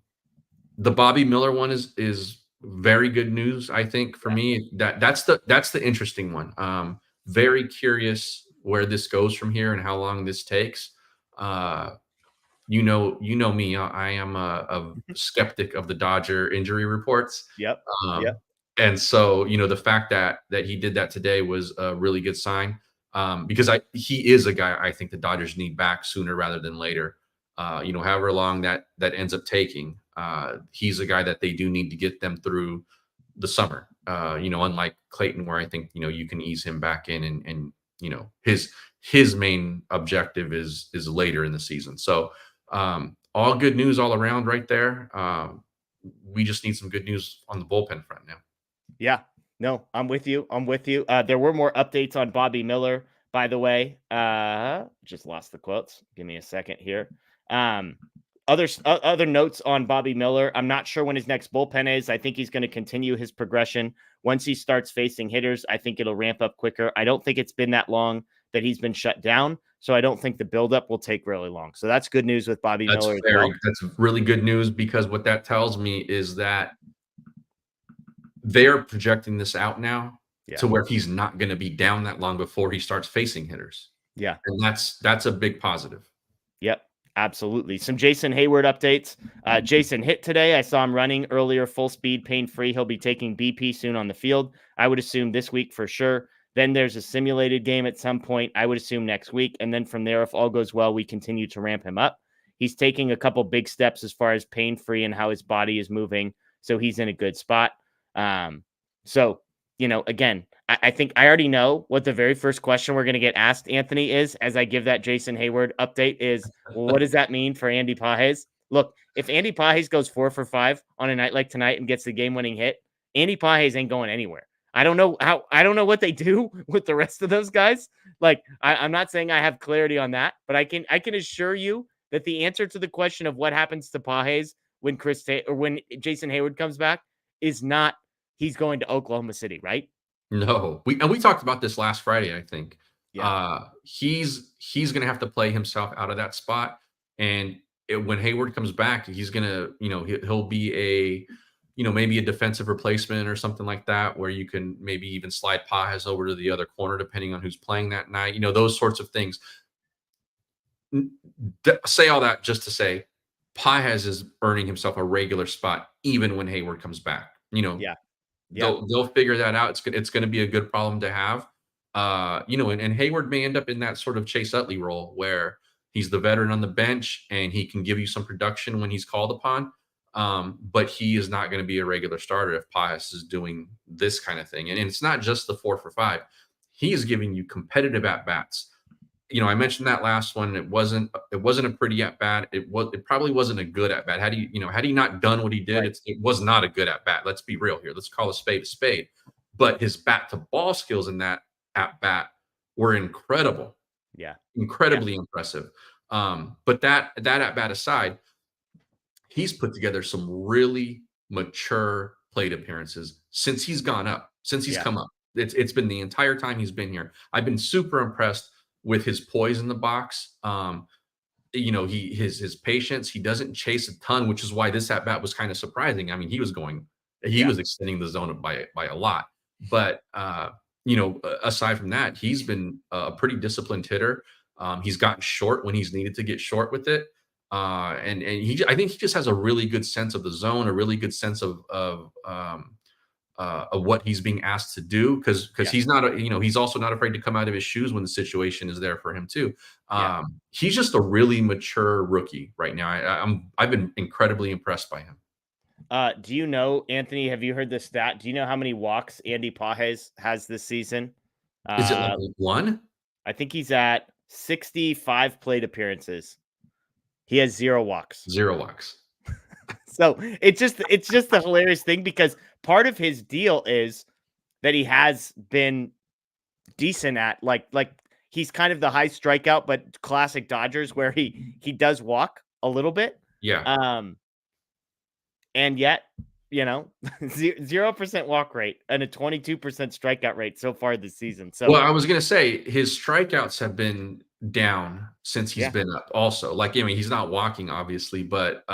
Bobby Miller one is very good news, I think, for me. That's the interesting one. Very curious where this goes from here and how long this takes. You know me. I am a skeptic of the Dodger injury reports. Yep. And so, the fact that he did that today was a really good sign, because he is a guy I think the Dodgers need back sooner rather than later. However long that ends up taking, he's a guy that they do need to get them through the summer. Unlike Clayton, where I think you can ease him back in, and his main objective is later in the season. So all good news all around right there. We just need some good news on the bullpen front now. Yeah, no, I'm with you. There were more updates on Bobby Miller, by the way. Just lost the quotes. Give me a second here. Other notes on Bobby Miller. I'm not sure when his next bullpen is. I think he's going to continue his progression. Once he starts facing hitters, I think it'll ramp up quicker. I don't think it's been that long that he's been shut down, so I don't think the buildup will take really long. So that's good news with Bobby Miller. That's really good news, because what that tells me is that they're projecting this out now to where he's not going to be down that long before he starts facing hitters. Yeah. And that's a big positive. Yep. Absolutely. Some Jason Heyward updates. Jason hit today. I saw him running earlier, full speed, pain-free. He'll be taking BP soon on the field. I would assume this week for sure. Then there's a simulated game at some point. I would assume next week. And then from there, if all goes well, we continue to ramp him up. He's taking a couple big steps as far as pain-free and how his body is moving. So he's in a good spot. Again, I think I already know what the very first question we're going to get asked, Anthony, is, as I give that Jason Heyward update, is, well, what does that mean for Andy Pages? Look, if Andy Pages goes 4 for 5 on a night like tonight and gets the game-winning hit, Andy Pages ain't going anywhere. I don't know what they do with the rest of those guys. Like, I'm not saying I have clarity on that, but I can assure you that the answer to the question of what happens to Pages when when Jason Heyward comes back is not he's going to Oklahoma City, right? No, we talked about this last Friday, I think. Yeah. He's going to have to play himself out of that spot. And when Heyward comes back, he's going to, he'll be maybe a defensive replacement or something like that, where you can maybe even slide Pages over to the other corner, depending on who's playing that night, those sorts of things. Say all that just to say Pages is earning himself a regular spot, even when Heyward comes back, They'll figure that out. It's going to be a good problem to have, and Heyward may end up in that sort of Chase Utley role where he's the veteran on the bench and he can give you some production when he's called upon. But he is not going to be a regular starter if Pages is doing this kind of thing. And it's not just the 4 for 5. He is giving you competitive at-bats. I mentioned that last one. It wasn't a pretty at-bat. It probably wasn't a good at-bat. Had he not done what he did, right, it was not a good at-bat. Let's be real here. Let's call a spade a spade. but his bat to ball skills in that at bat were incredible. Yeah. Incredibly impressive. But that at bat aside, he's put together some really mature plate appearances since he's gone up, since he's come up. It's been the entire time he's been here. I've been super impressed with his poise in the box. His patience. He doesn't chase a ton, which is why this at bat was kind of surprising. I mean, he was extending the zone by a lot. But aside from that, he's been a pretty disciplined hitter. He's gotten short when he's needed to get short with it. And I think he just has a really good sense of the zone, a really good sense of what he's being asked to do. Cause he's not, he's also not afraid to come out of his shoes when the situation is there for him too. He's just a really mature rookie right now. I've been incredibly impressed by him. Do you know, Anthony, have you heard this stat? Do you know how many walks Andy Pages has this season? Is it like one? I think he's at 65 plate appearances. He has 0 walks. 0 walks. So it's just a hilarious thing because part of his deal is that he has been decent at like he's kind of the high strikeout, but classic Dodgers where he does walk a little bit. Yeah. And yet, 0% walk rate and a 22% strikeout rate so far this season. So, well, I was going to say his strikeouts have been down since he's been up also. Like, I mean, he's not walking obviously, but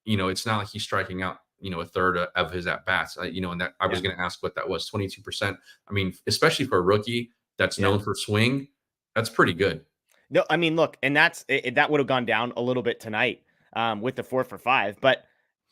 it's not like he's striking out, a third of his at bats, and that I was going to ask what that was, 22%. I mean, especially for a rookie that's known for swing, that's pretty good. No, I mean, look, and that would have gone down a little bit tonight with the 4 for 5, but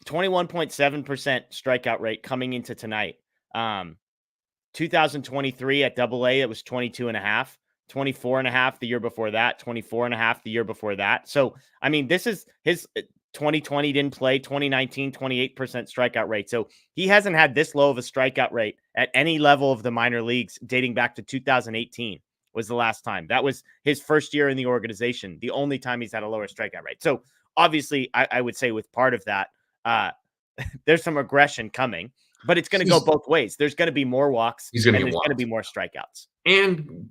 21.7% strikeout rate coming into tonight. 2023 at AA, it was 22.5, 24.5 the year before that, 24.5 the year before that. So, I mean, this is his 2020 didn't play, 2019, 28% strikeout rate. So he hasn't had this low of a strikeout rate at any level of the minor leagues dating back to 2018 was the last time. That was his first year in the organization, the only time he's had a lower strikeout rate. So obviously, I would say with part of that, there's some aggression coming, but it's going to go both ways. There's going to be more walks. There's going to be more strikeouts. And,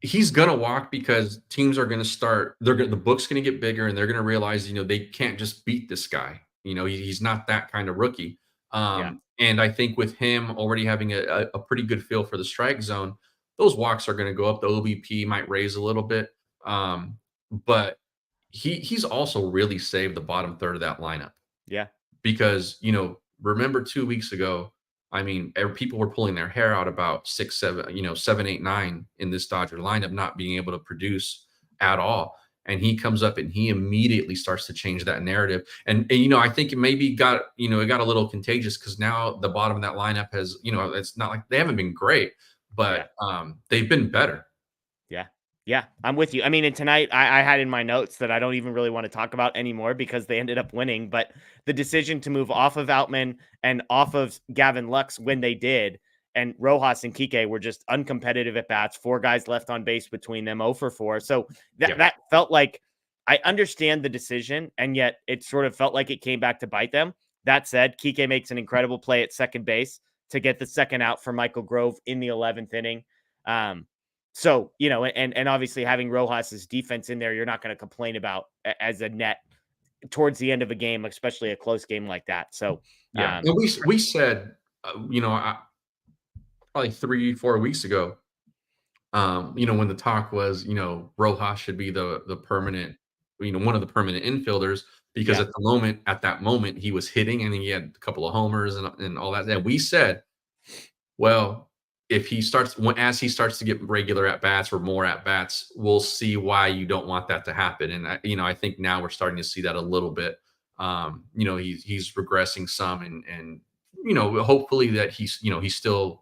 he's going to walk because teams are going to start, the book's going to get bigger and they're going to realize, they can't just beat this guy. He's not that kind of rookie. And I think with him already having a pretty good feel for the strike zone, those walks are going to go up. The OBP might raise a little bit. But he's also really saved the bottom third of that lineup. Yeah. Because, remember 2 weeks ago, I mean, people were pulling their hair out about 6, 7, 7, 8, 9 in this Dodger lineup, not being able to produce at all. And he comes up and he immediately starts to change that narrative. And I think it maybe got a little contagious because now the bottom of that lineup has, it's not like they haven't been great, but they've been better. Yeah, I'm with you. I mean, and tonight I had in my notes that I don't even really want to talk about anymore because they ended up winning. But the decision to move off of Outman and off of Gavin Lux when they did, and Rojas and Kike were just uncompetitive at bats. 4 guys left on base between them, 0 for 4. So that felt like I understand the decision, and yet it sort of felt like it came back to bite them. That said, Kike makes an incredible play at second base to get the second out for Michael Grove in the 11th inning. So, and obviously having Rojas's defense in there, you're not going to complain about as a net towards the end of a game, especially a close game like that. So, and we said, probably 3-4 weeks ago, when the talk was, Rojas should be the permanent, one of the permanent infielders because at that moment he was hitting and he had a couple of homers and all that. And we said, well, if he starts to get regular at bats or more at bats, we'll see why you don't want that to happen. And I think now we're starting to see that a little bit. He's regressing some, and hopefully that he still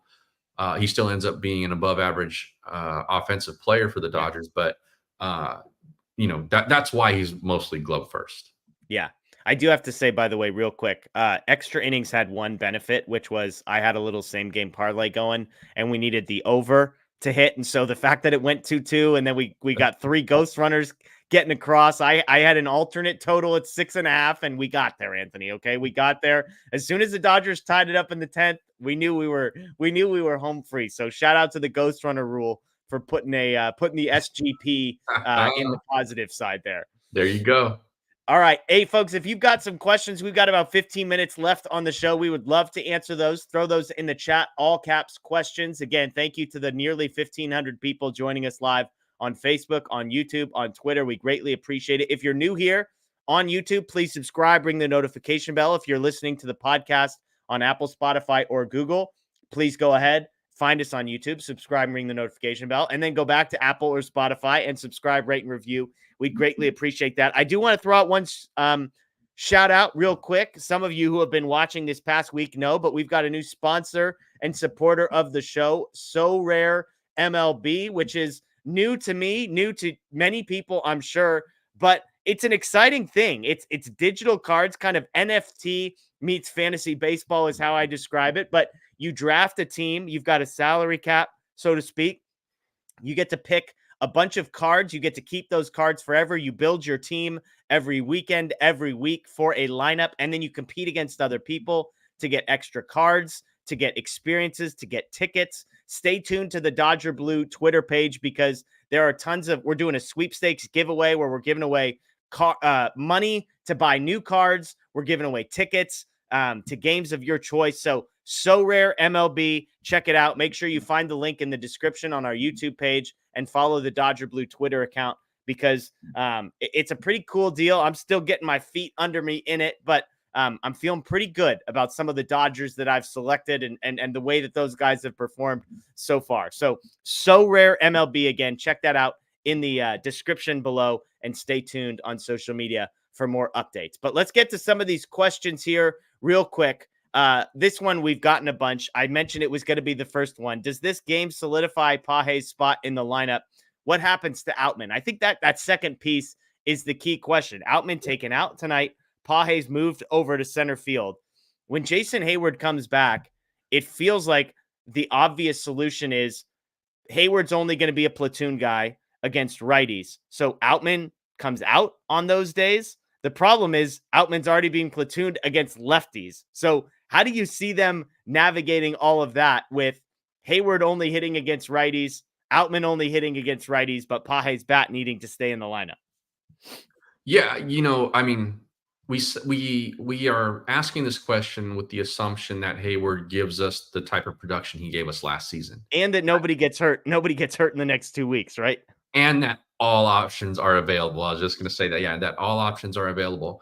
ends up being an above average offensive player for the Dodgers. But that's why he's mostly glove first. Yeah. I do have to say, by the way, real quick, extra innings had one benefit, which was I had a little same game parlay going and we needed the over to hit. And so the fact that it went 2-2 and then we got 3 ghost runners getting across. I had an alternate total at 6.5, and we got there, Anthony. Okay, we got there as soon as the Dodgers tied it up in the 10th. We knew we were home free. So shout out to the Ghost Runner rule for putting the SGP in the positive side there. There you go. All right. Hey, folks, if you've got some questions, we've got about 15 minutes left on the show. We would love to answer those. Throw those in the chat, all caps questions. Again, thank you to the nearly 1,500 people joining us live on Facebook, on YouTube, on Twitter. We greatly appreciate it. If you're new here on YouTube, please subscribe, ring the notification bell. If you're listening to the podcast on Apple, Spotify, or Google, please go ahead, find us on YouTube, subscribe, and ring the notification bell, and then go back to Apple or Spotify and subscribe, rate, and review. We'd greatly appreciate that. I do want to throw out one shout out real quick. Some of you who have been watching this past week know, but we've got a new sponsor and supporter of the show, So Rare MLB, which is new to me, new to many people, I'm sure, but it's an exciting thing. It's digital cards, kind of NFT meets fantasy baseball is how I describe it. But you draft a team, you've got a salary cap, so to speak. You get to pick a bunch of cards. You get to keep those cards forever. You build your team every weekend, every week for a lineup, and then you compete against other people to get extra cards, to get experiences, to get tickets. Stay tuned to the Dodger Blue Twitter page because there are tons of, we're doing a sweepstakes giveaway where we're giving away money to buy new cards. We're giving away tickets to games of your choice. So Rare MLB, check it out. Make sure you find the link in the description on our YouTube page and follow the Dodger Blue Twitter account because it's a pretty cool deal. I'm still getting my feet under me in it, but I'm feeling pretty good about some of the Dodgers that I've selected and the way that those guys have performed so far. So Rare MLB, again, check that out in the description below and stay tuned on social media for more updates. But let's get to some of these questions here real quick. This one, we've gotten a bunch. I mentioned it was going to be the first one. Does this game solidify Page's spot in the lineup? What happens to Outman? I think that second piece is the key question. Outman taken out tonight. Page's moved over to center field. When Jason Heyward comes back, it feels like the obvious solution is Heyward's only going to be a platoon guy against righties. So Outman comes out on those days. The problem is Outman's already being platooned against lefties. So how do you see them navigating all of that with Heyward only hitting against righties, Outman only hitting against righties, but Page's bat needing to stay in the lineup? Yeah, I mean, we are asking this question with the assumption that Heyward gives us the type of production he gave us last season. And that nobody gets hurt. Nobody gets hurt in the next 2 weeks, right? And that all options are available. I was just going to say that, yeah, that all options are available.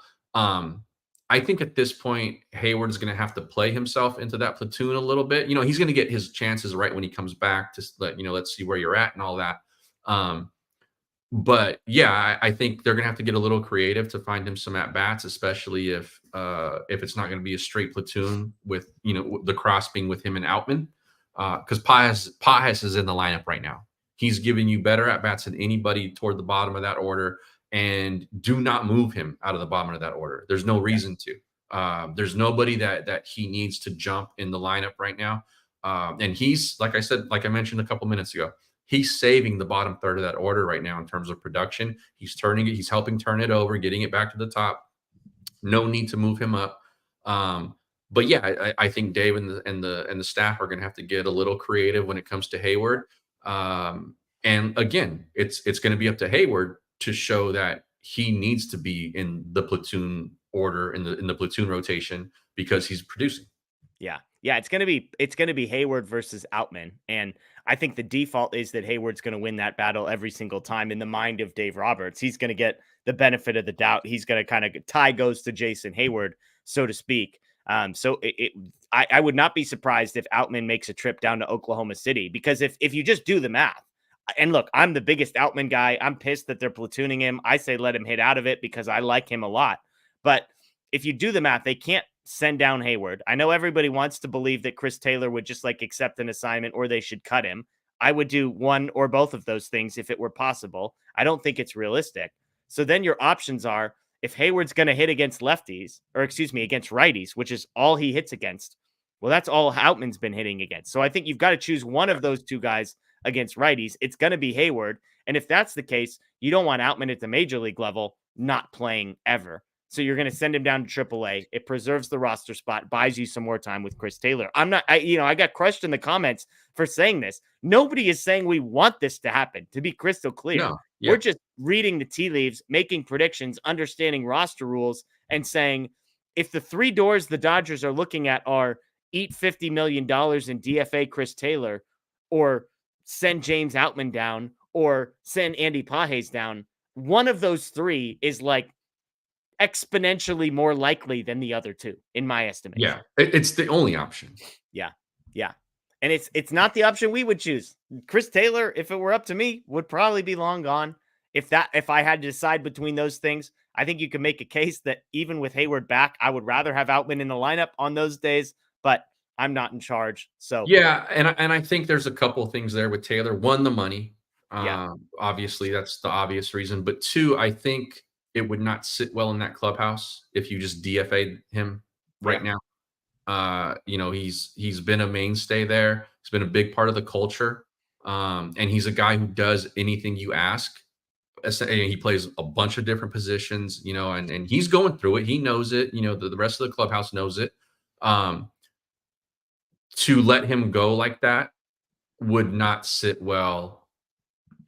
I think at this point, Heyward's going to have to play himself into that platoon a little bit. He's going to get his chances right when he comes back to let's see where you're at and all that. But yeah, I think they're going to have to get a little creative to find him some at bats, especially if it's not going to be a straight platoon with, the cross being with him and Outman. Because Pages is in the lineup right now. He's giving you better at bats than anybody toward the bottom of that order, and do not move him out of the bottom of that order. There's no reason to. There's nobody that he needs to jump in the lineup right now. And he's, like I mentioned a couple minutes ago, he's saving the bottom third of that order right now in terms of production. He's helping turn it over, getting it back to the top. No need to move him up. But yeah, I think Dave and the staff are going to have to get a little creative when it comes to Heyward. And again, it's going to be up to Heyward to show that he needs to be in the platoon order, in the platoon rotation, because he's producing. Yeah, it's gonna be Heyward versus Outman, and I think the default is that Heyward's gonna win that battle every single time in the mind of Dave Roberts. He's gonna get the benefit of the doubt. He's gonna kind of tie goes to Jason Heyward, so to speak. I would not be surprised if Outman makes a trip down to Oklahoma City, because if you just do the math, and look, I'm the biggest Outman guy. I'm pissed that they're platooning him. I say let him hit out of it because I like him a lot. But if you do the math, they can't send down Heyward. I know everybody wants to believe that Chris Taylor would just accept an assignment or they should cut him. I would do one or both of those things if it were possible. I don't think it's realistic. So then your options are, if Heyward's going to hit against lefties, or against righties, which is all he hits against, well, that's all Outman's been hitting against. So I think you've got to choose one of those two guys against righties, it's going to be Heyward. And if that's the case, you don't want Outman at the major league level not playing ever. So you're going to send him down to AAA. It preserves the roster spot, buys you some more time with Chris Taylor. I got crushed in the comments for saying this. Nobody is saying we want this to happen, to be crystal clear. No, yeah. We're just reading the tea leaves, making predictions, understanding roster rules, and saying if the three doors the Dodgers are looking at are eat $50 million in DFA Chris Taylor, or send James Outman down, or send Andy Pages down, one of those three is like exponentially more likely than the other two, in my estimation. Yeah, it's the only option. Yeah. And it's not the option we would choose. Chris Taylor, if it were up to me, would probably be long gone. If I had to decide between those things, I think you could make a case that even with Heyward back, I would rather have Outman in the lineup on those days, but I'm not in charge. So yeah, and I think there's a couple of things there with Taylor. One, the money. Obviously, that's the obvious reason. But two, I think it would not sit well in that clubhouse if you just DFA'd him right now. He's been a mainstay there. He's been a big part of the culture. And he's a guy who does anything you ask. He plays a bunch of different positions, and he's going through it. He knows it. The rest of the clubhouse knows it. To let him go like that would not sit well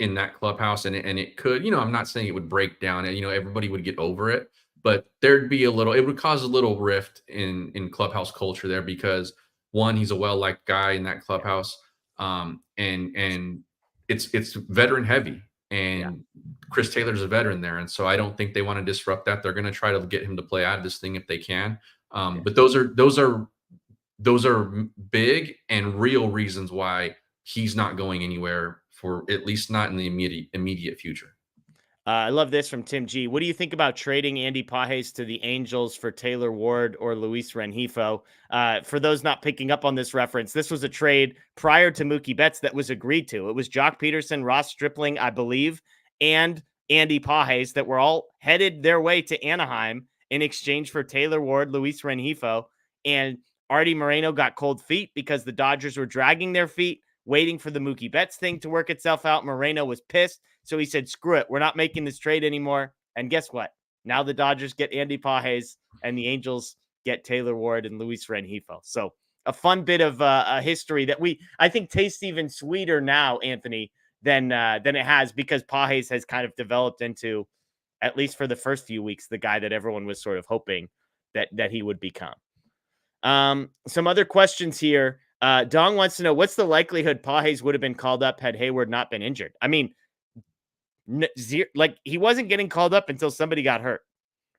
in that clubhouse. And it could, I'm not saying it would break down and, everybody would get over it, but it would cause a little rift in clubhouse culture there because one, he's a well-liked guy in that clubhouse. And it's veteran heavy, and Chris Taylor's a veteran there. And so I don't think they want to disrupt that. They're going to try to get him to play out of this thing if they can. But those are big and real reasons why he's not going anywhere, for at least not in the immediate future. I love this from Tim G. What do you think about trading Andy Pages to the Angels for Taylor Ward or Luis Rengifo? For those not picking up on this reference, this was a trade prior to Mookie Betts that was agreed to. It was Jock Peterson, Ross Stripling, I believe, and Andy Pages that were all headed their way to Anaheim in exchange for Taylor Ward, Luis Rengifo, and Artie Moreno got cold feet because the Dodgers were dragging their feet, waiting for the Mookie Betts thing to work itself out. Moreno was pissed. So he said, screw it. We're not making this trade anymore. And guess what? Now the Dodgers get Andy Pages and the Angels get Taylor Ward and Luis Rengifo. So a fun bit of a history that I think tastes even sweeter now, Anthony, than it has, because Pages has kind of developed into, at least for the first few weeks, the guy that everyone was sort of hoping that he would become. Some other questions here. Dong wants to know, what's the likelihood Pages would have been called up had Heyward not been injured? I mean, he wasn't getting called up until somebody got hurt.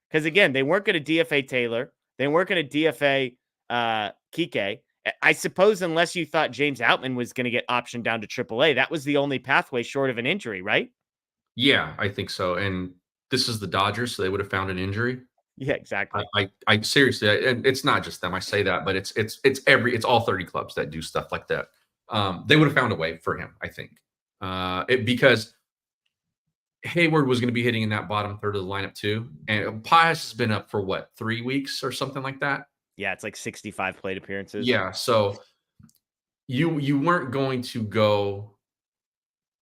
Because again, they weren't going to DFA Taylor. They weren't going to DFA Kike. I suppose unless you thought James Outman was going to get optioned down to AAA, that was the only pathway short of an injury, right? Yeah, I think so. And this is the Dodgers, so they would have found an injury. Yeah, exactly. I seriously, and it's not just them. I say that, but it's all 30 clubs that do stuff like that. They would have found a way for him, I think, because Heyward was going to be hitting in that bottom third of the lineup too, and Pages has been up for 3 weeks or something like that. Yeah, it's like 65 plate appearances. Yeah, so you weren't going to go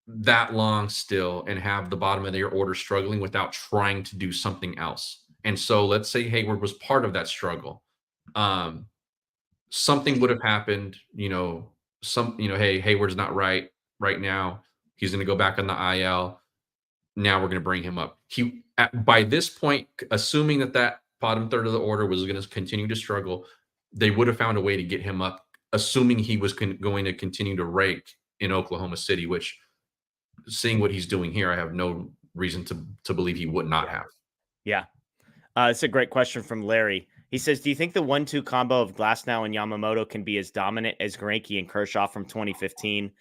that long still and have the bottom of your order struggling without trying to do something else. And so let's say Heyward was part of that struggle. Something would have happened, hey, Heyward's not right now. He's going to go back on the IL. Now we're going to bring him up. By this point, assuming that bottom third of the order was going to continue to struggle, they would have found a way to get him up, assuming he was going to continue to rake in Oklahoma City, which, seeing what he's doing here, I have no reason to believe he would not have. Yeah. It's a great question from Larry. He says, do you think the 1-2 combo of Glasnow and Yamamoto can be as dominant as Greinke and Kershaw from 2015?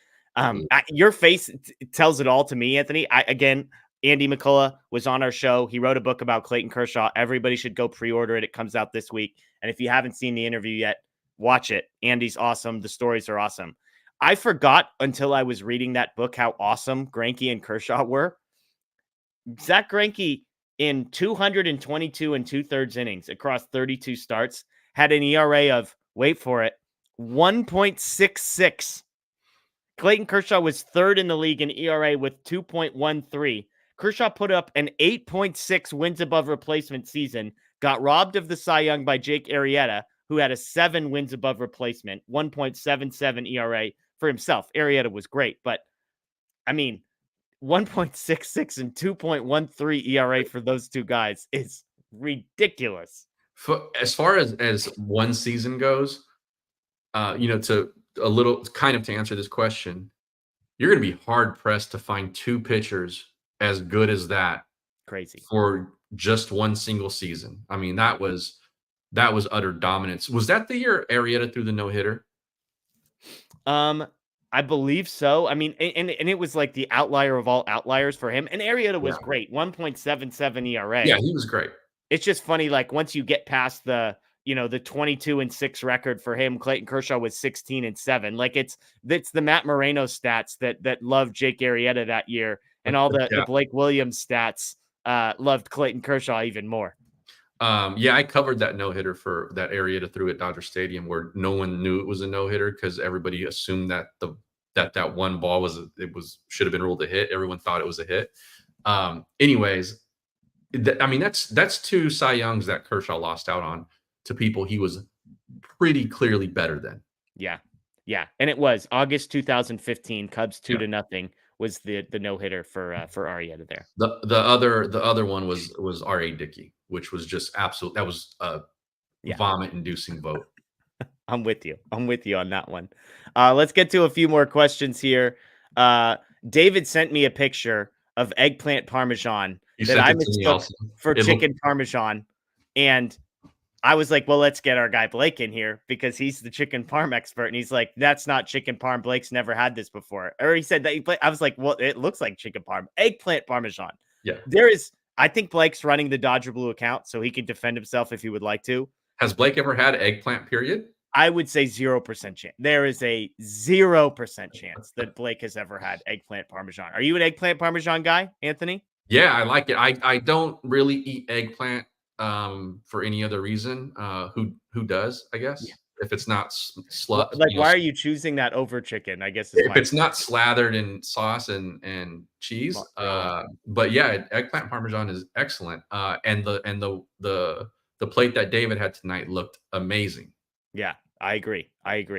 Your face tells it all to me, Anthony. Andy McCullough was on our show. He wrote a book about Clayton Kershaw. Everybody should go pre-order it. It comes out this week. And if you haven't seen the interview yet, watch it. Andy's awesome. The stories are awesome. I forgot until I was reading that book how awesome Greinke and Kershaw were. Zach Greinke, in 222 and 2/3 innings across 32 starts, had an ERA of, wait for it, 1.66. Clayton Kershaw was third in the league in ERA with 2.13. Kershaw put up an 8.6 wins above replacement season, got robbed of the Cy Young by Jake Arrieta, who had a 7 wins above replacement, 1.77 ERA for himself. Arrieta was great, but I mean, 1.66 and 2.13 ERA for those two guys is ridiculous. As far as one season goes, to answer this question, you're going to be hard pressed to find two pitchers as good as that. Crazy for just one single season. I mean, that was utter dominance. Was that the year Arrieta threw the no-hitter? I believe so. I mean, and it was like the outlier of all outliers for him. And Arrieta was great, 1.77 ERA. Yeah, he was great. It's just funny, like once you get past the 22-6 record for him, Clayton Kershaw was 16-7. Like it's the Matt Moreno stats that loved Jake Arrieta that year, and all the Blake Williams stats loved Clayton Kershaw even more. I covered that no-hitter for that Arrieta threw at Dodger Stadium, where no one knew it was a no-hitter because everybody assumed that that one ball should have been ruled a hit. Everyone thought it was a hit. Anyways, that's two Cy Youngs that Kershaw lost out on to people he was pretty clearly better than. Yeah. And it was August 2015, Cubs 2-0 was the no-hitter for Arrieta there. The other one was R.A. Dickey, which was just absolute. That was a vomit-inducing vote. I'm with you on that one. Let's get to a few more questions here. David sent me a picture of eggplant parmesan that I mistook for chicken parmesan, and I was like, well, let's get our guy Blake in here because he's the chicken parm expert. And he's like, that's not chicken parm. Blake's never had this before. Or he said that I was like, well, it looks like chicken parm. Eggplant parmesan. Yeah. I think Blake's running the Dodger Blue account, so he can defend himself if he would like to. Has Blake ever had eggplant, period? I would say 0% chance. There is a 0% chance that Blake has ever had eggplant parmesan. Are you an eggplant parmesan guy, Anthony? Yeah, I like it. I don't really eat eggplant for any other reason. Who does, I guess? Yeah. If it's not slut. Like, why are you choosing that over chicken? I guess if it's not slathered in sauce and cheese. But yeah, eggplant parmesan is excellent. And the plate that David had tonight looked amazing. Yeah, I agree.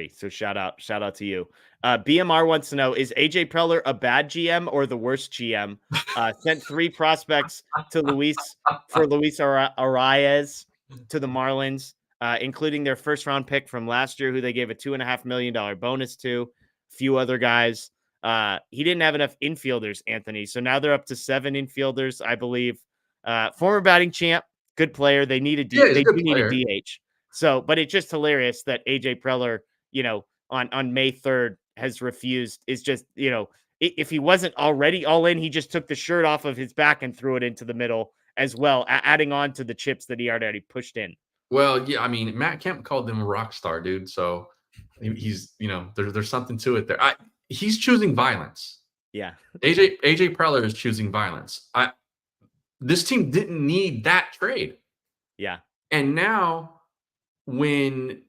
So shout out to you. BMR wants to know, is AJ Preller a bad GM or the worst GM? Sent 3 prospects to Luis Arias to the Marlins, including their first round pick from last year, who they gave a $2.5 million bonus to. A few other guys. He didn't have enough infielders, Anthony. So now they're up to 7 infielders, I believe. Former batting champ, good player. They need a DH. So, but it's just hilarious that AJ Preller, on May 3rd has refused. Is just, if he wasn't already all in, he just took the shirt off of his back and threw it into the middle as well, adding on to the chips that he already pushed in. Well, yeah, I mean, Matt Kemp called him a rock star, dude. So he's, there's something to it there. He's choosing violence. Yeah. AJ Preller is choosing violence. This team didn't need that trade. Yeah. And now, when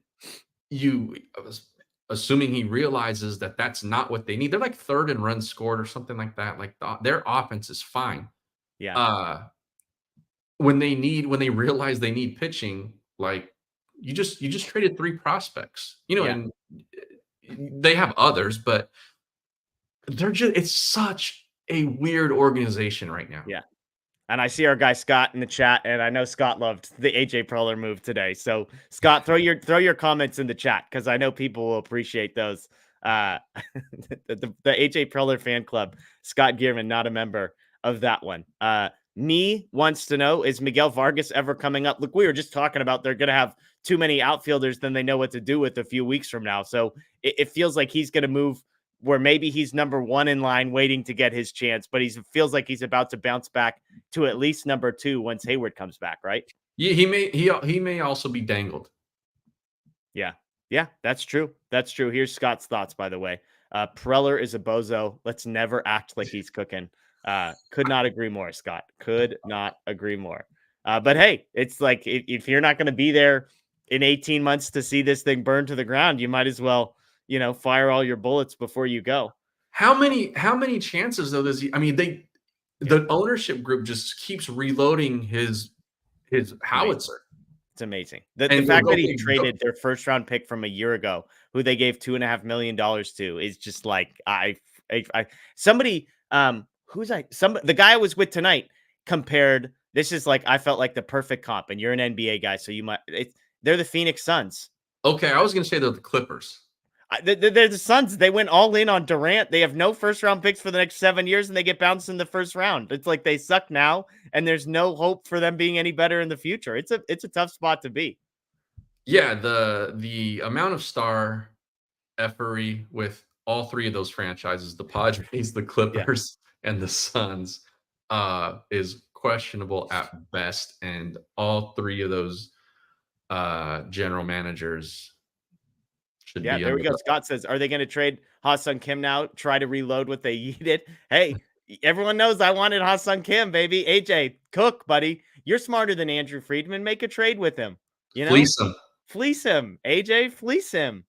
assuming he realizes that that's not what they need, they're like 3rd in runs scored or something like that. Like their offense is fine. Yeah. When they realize they need pitching, like you just traded 3 prospects, and they have others, but it's such a weird organization right now. Yeah. And I see our guy Scott in the chat, and I know Scott loved the AJ Preller move today. So Scott, throw your comments in the chat because I know people will appreciate those. The AJ Preller fan club, Scott Gearman, not a member of that one. Me wants to know, is Miguel Vargas ever coming up? Look, we were just talking about they're going to have too many outfielders than they know what to do with a few weeks from now. So it feels like he's going to move where maybe he's number 1 in line waiting to get his chance, but feels like he's about to bounce back to at least number 2 once Heyward comes back, right? Yeah, he may also be dangled. Yeah, that's true. Here's Scott's thoughts, by the way. Preller is a bozo. Let's never act like he's cooking. Could not agree more, Scott. Could not agree more. But hey, it's like if you're not going to be there in 18 months to see this thing burn to the ground, you might as well fire all your bullets before you go. How many chances though does he? I mean, the ownership group just keeps reloading his howitzer. It's amazing. The And fact that he traded their first round pick from a year ago, who they gave $2.5 million to, is just like somebody the guy I was with tonight compared. This is like, I felt like the perfect comp, and you're an NBA guy, so they're the Phoenix Suns. Okay, I was gonna say they're the Clippers. They're the Suns. They went all in on Durant. They have no first round picks for the next 7 years, and they get bounced in the first round. It's like they suck now, and there's no hope for them being any better in the future. It's a tough spot to be. Yeah, the amount of star effery with all three of those franchises, the Padres, the Clippers, and the Suns, is questionable at best. And all three of those general managers should be. There we go. Scott says, are they going to trade Ha-Sung Kim now? Try to reload what they yeeted? Hey, everyone knows I wanted Ha-Sung Kim, baby. AJ, cook, buddy. You're smarter than Andrew Friedman. Make a trade with him. Fleece him. Fleece him. AJ, fleece him.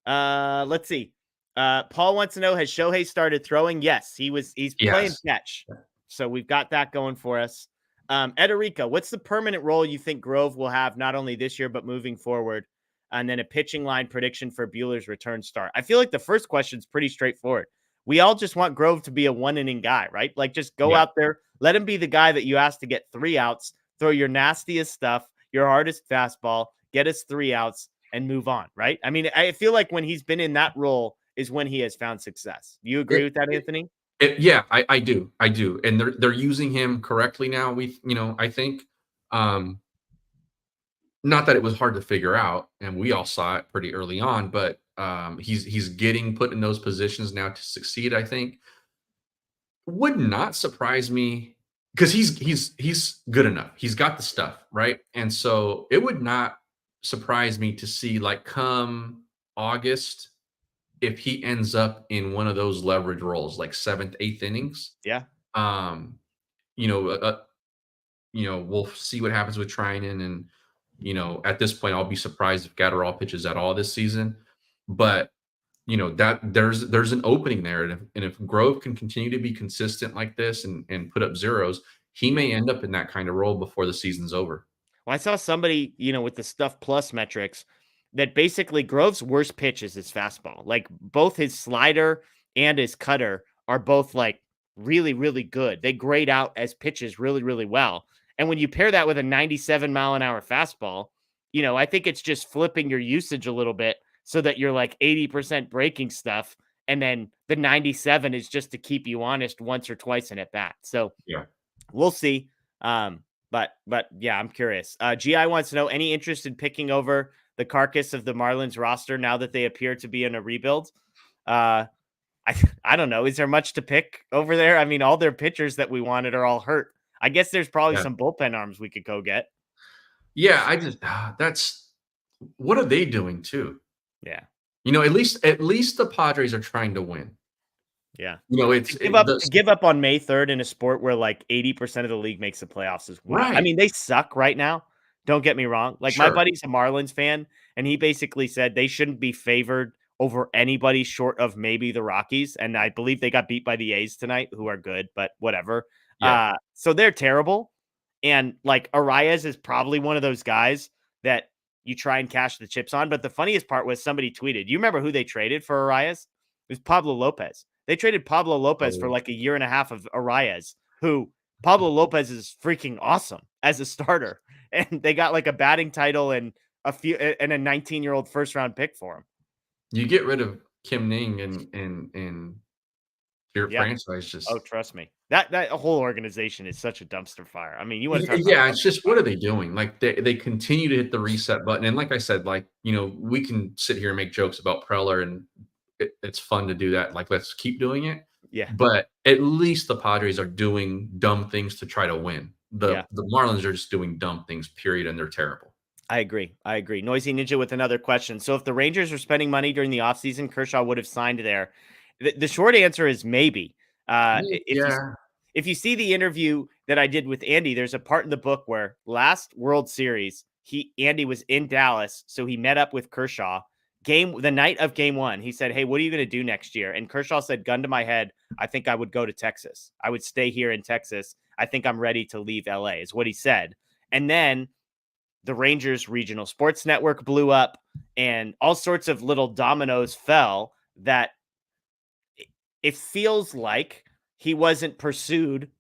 Let's see. Paul wants to know, has Shohei started throwing? Yes, he's playing catch. So we've got that going for us. Ederica, what's the permanent role you think Grove will have not only this year, but moving forward? And then a pitching line prediction for Buehler's return start. I feel like the first question is pretty straightforward. We all just want Grove to be a 1-inning guy, right? Like, just go out there, let him be the guy that you ask to get 3 outs, throw your nastiest stuff, your hardest fastball, get us 3 outs, and move on, right? I mean, I feel like when he's been in that role is when he has found success. Do you agree with that, Anthony? Yeah, I do. And they're using him correctly now. I think, not that it was hard to figure out, and we all saw it pretty early on, but he's getting put in those positions now to succeed. I think would not surprise me, because he's good enough. He's got the stuff, right? And so it would not surprise me to see, like, come August, if he ends up in one of those leverage roles, like 7th, 8th innings. Yeah. We'll see what happens with Trinan, and at this point, I'll be surprised if Gatterall pitches at all this season. But that there's an opening there, and if Grove can continue to be consistent like this and put up zeros, he may end up in that kind of role before the season's over. Well, I saw somebody, with the Stuff Plus metrics, that basically Grove's worst pitch is his fastball. Like, both his slider and his cutter are both like really, really good. They grade out as pitches really, really well. And when you pair that with a 97-mile-an-hour fastball, I think it's just flipping your usage a little bit so that you're like 80% breaking stuff. And then the 97 is just to keep you honest once or twice in at bat. So we'll see. But yeah, I'm curious. GI wants to know, any interest in picking over the carcass of the Marlins roster now that they appear to be in a rebuild? I don't know. Is there much to pick over there? I mean, all their pitchers that we wanted are all hurt. I guess there's probably some bullpen arms we could go get. Yeah, that's what are they doing too? Yeah. At least the Padres are trying to win. Yeah. It's give up on May 3rd in a sport where like 80% of the league makes the playoffs as well. Right. I mean, they suck right now. Don't get me wrong. Like, my buddy's a Marlins fan, and he basically said they shouldn't be favored over anybody short of maybe the Rockies. And I believe they got beat by the A's tonight, who are good, but whatever. Yeah. So they're terrible. And like, Arias is probably one of those guys that you try and cash the chips on. But the funniest part was, somebody tweeted, you remember who they traded for Arias? It was Pablo Lopez. They traded Pablo Lopez for like a year and a half of Arias, who Pablo Lopez is freaking awesome as a starter. And they got like a batting title and a 19-year-old first round pick for him. You get rid of Kim Ning and your franchise just. Oh, trust me. That whole organization is such a dumpster fire. I mean, you want to talk about it's just, what are they doing? Like, they continue to hit the reset button. And like I said, like, we can sit here and make jokes about Preller, and it's fun to do that. Like, let's keep doing it. Yeah. But at least the Padres are doing dumb things to try to win. The Marlins are just doing dumb things, period, and they're terrible. I agree. Noisy Ninja with another question. So if the Rangers were spending money during the offseason, Kershaw would have signed there. The short answer is maybe. If you see the interview that I did with Andy, there's a part in the book where last World Series, Andy was in Dallas, so he met up with Kershaw the night of game 1, he said, "Hey, what are you going to do next year?" And Kershaw said, "Gun to my head, I think I would go to Texas. I would stay here in Texas. I think I'm ready to leave LA," is what he said. And then the Rangers regional sports network blew up and all sorts of little dominoes fell that it feels like he wasn't pursued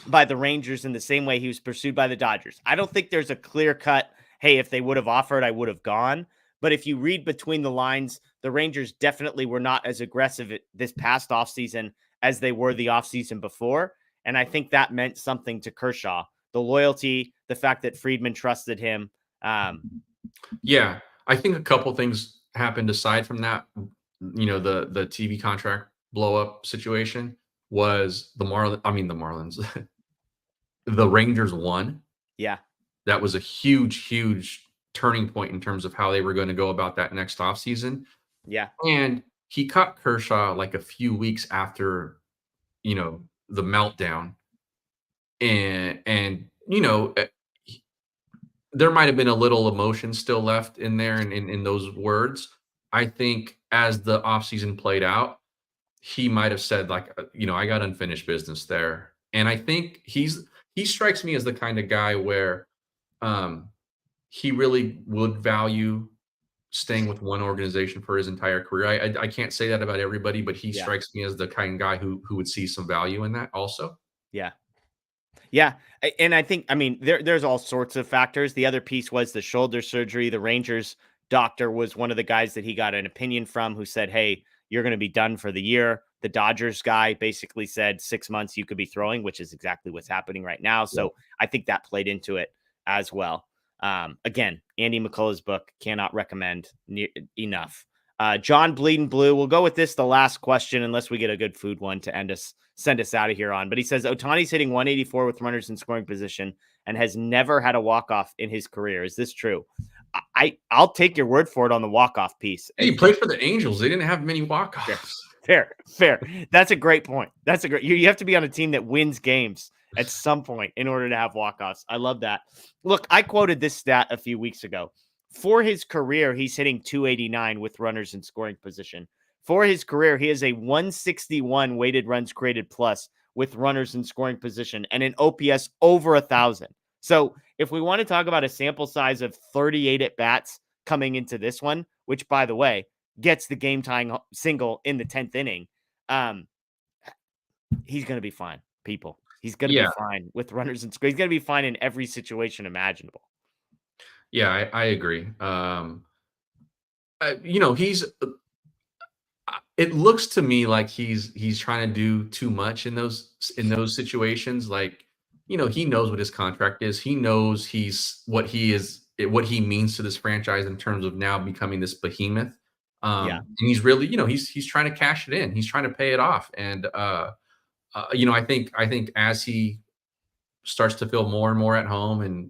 by the Rangers in the same way he was pursued by the Dodgers. I don't think there's a clear cut, hey, if they would have offered, I would have gone. But if you read between the lines, the Rangers definitely were not as aggressive this past offseason as they were the offseason before. And I think that meant something to Kershaw. The loyalty, the fact that Friedman trusted him. Yeah, I think a couple things happened aside from that. The TV contract blow up situation was the Marlins. The Rangers won. Yeah. That was a huge, huge turning point in terms of how they were going to go about that next offseason. Yeah. And he caught Kershaw like a few weeks after, the meltdown. And there might have been a little emotion still left in there and in those words. I think as the offseason played out, he might have said like, I got unfinished business there. And I think he strikes me as the kind of guy where he really would value staying with one organization for his entire career. I can't say that about everybody, but he strikes me as the kind of guy who would see some value in that also. Yeah. Yeah. And I think, there's all sorts of factors. The other piece was the shoulder surgery. The Rangers doctor was one of the guys that he got an opinion from who said, "Hey, you're going to be done for the year." The Dodgers guy basically said 6 months you could be throwing, which is exactly what's happening right now. So I think that played into it as well. Again, Andy McCullough's book, cannot recommend enough. John Bleeding Blue, we'll go with this, the last question, unless we get a good food one to send us out of here on. But he says, Ohtani's hitting 184 with runners in scoring position and has never had a walk-off in his career. Is this true? I'll take your word for it on the walk-off piece. He played for the Angels. They didn't have many walk-offs. Fair. That's a great point. You have to be on a team that wins games at some point in order to have walk-offs. I love that. Look, I quoted this stat a few weeks ago. For his career, he's hitting 289 with runners in scoring position. For his career, he has a 161 weighted runs created plus with runners in scoring position and an OPS over 1,000. So if we want to talk about a sample size of 38 at bats coming into this one, which by the way, gets the game tying single in the 10th inning, he's going to be fine, people. He's going to be fine with runners in scoring. He's going to be fine in every situation imaginable. Yeah, I agree. It looks to me like he's trying to do too much in those situations. Like, he knows what his contract is. He knows what he means to this franchise in terms of now becoming this behemoth. And he's really, he's trying to cash it in. He's trying to pay it off. And I think as he starts to feel more and more at home, and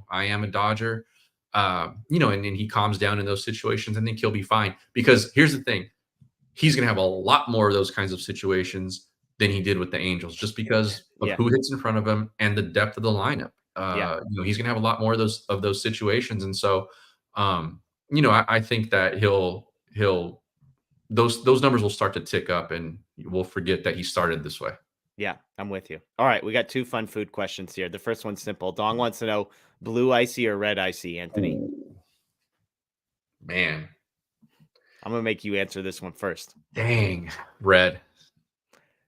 I am a Dodger, and he calms down in those situations, I think he'll be fine. Because here's the thing. He's going to have a lot more of those kinds of situations than he did with the Angels, just because of who hits in front of him and the depth of the lineup. He's going to have a lot more of those situations. And so, I think that those numbers will start to tick up and we'll forget that he started this way. Yeah, I'm with you. All right, we got 2 fun food questions here. The first one's simple. Dong wants to know blue icy or red icy, Anthony? Man. I'm going to make you answer this one first. Dang, red.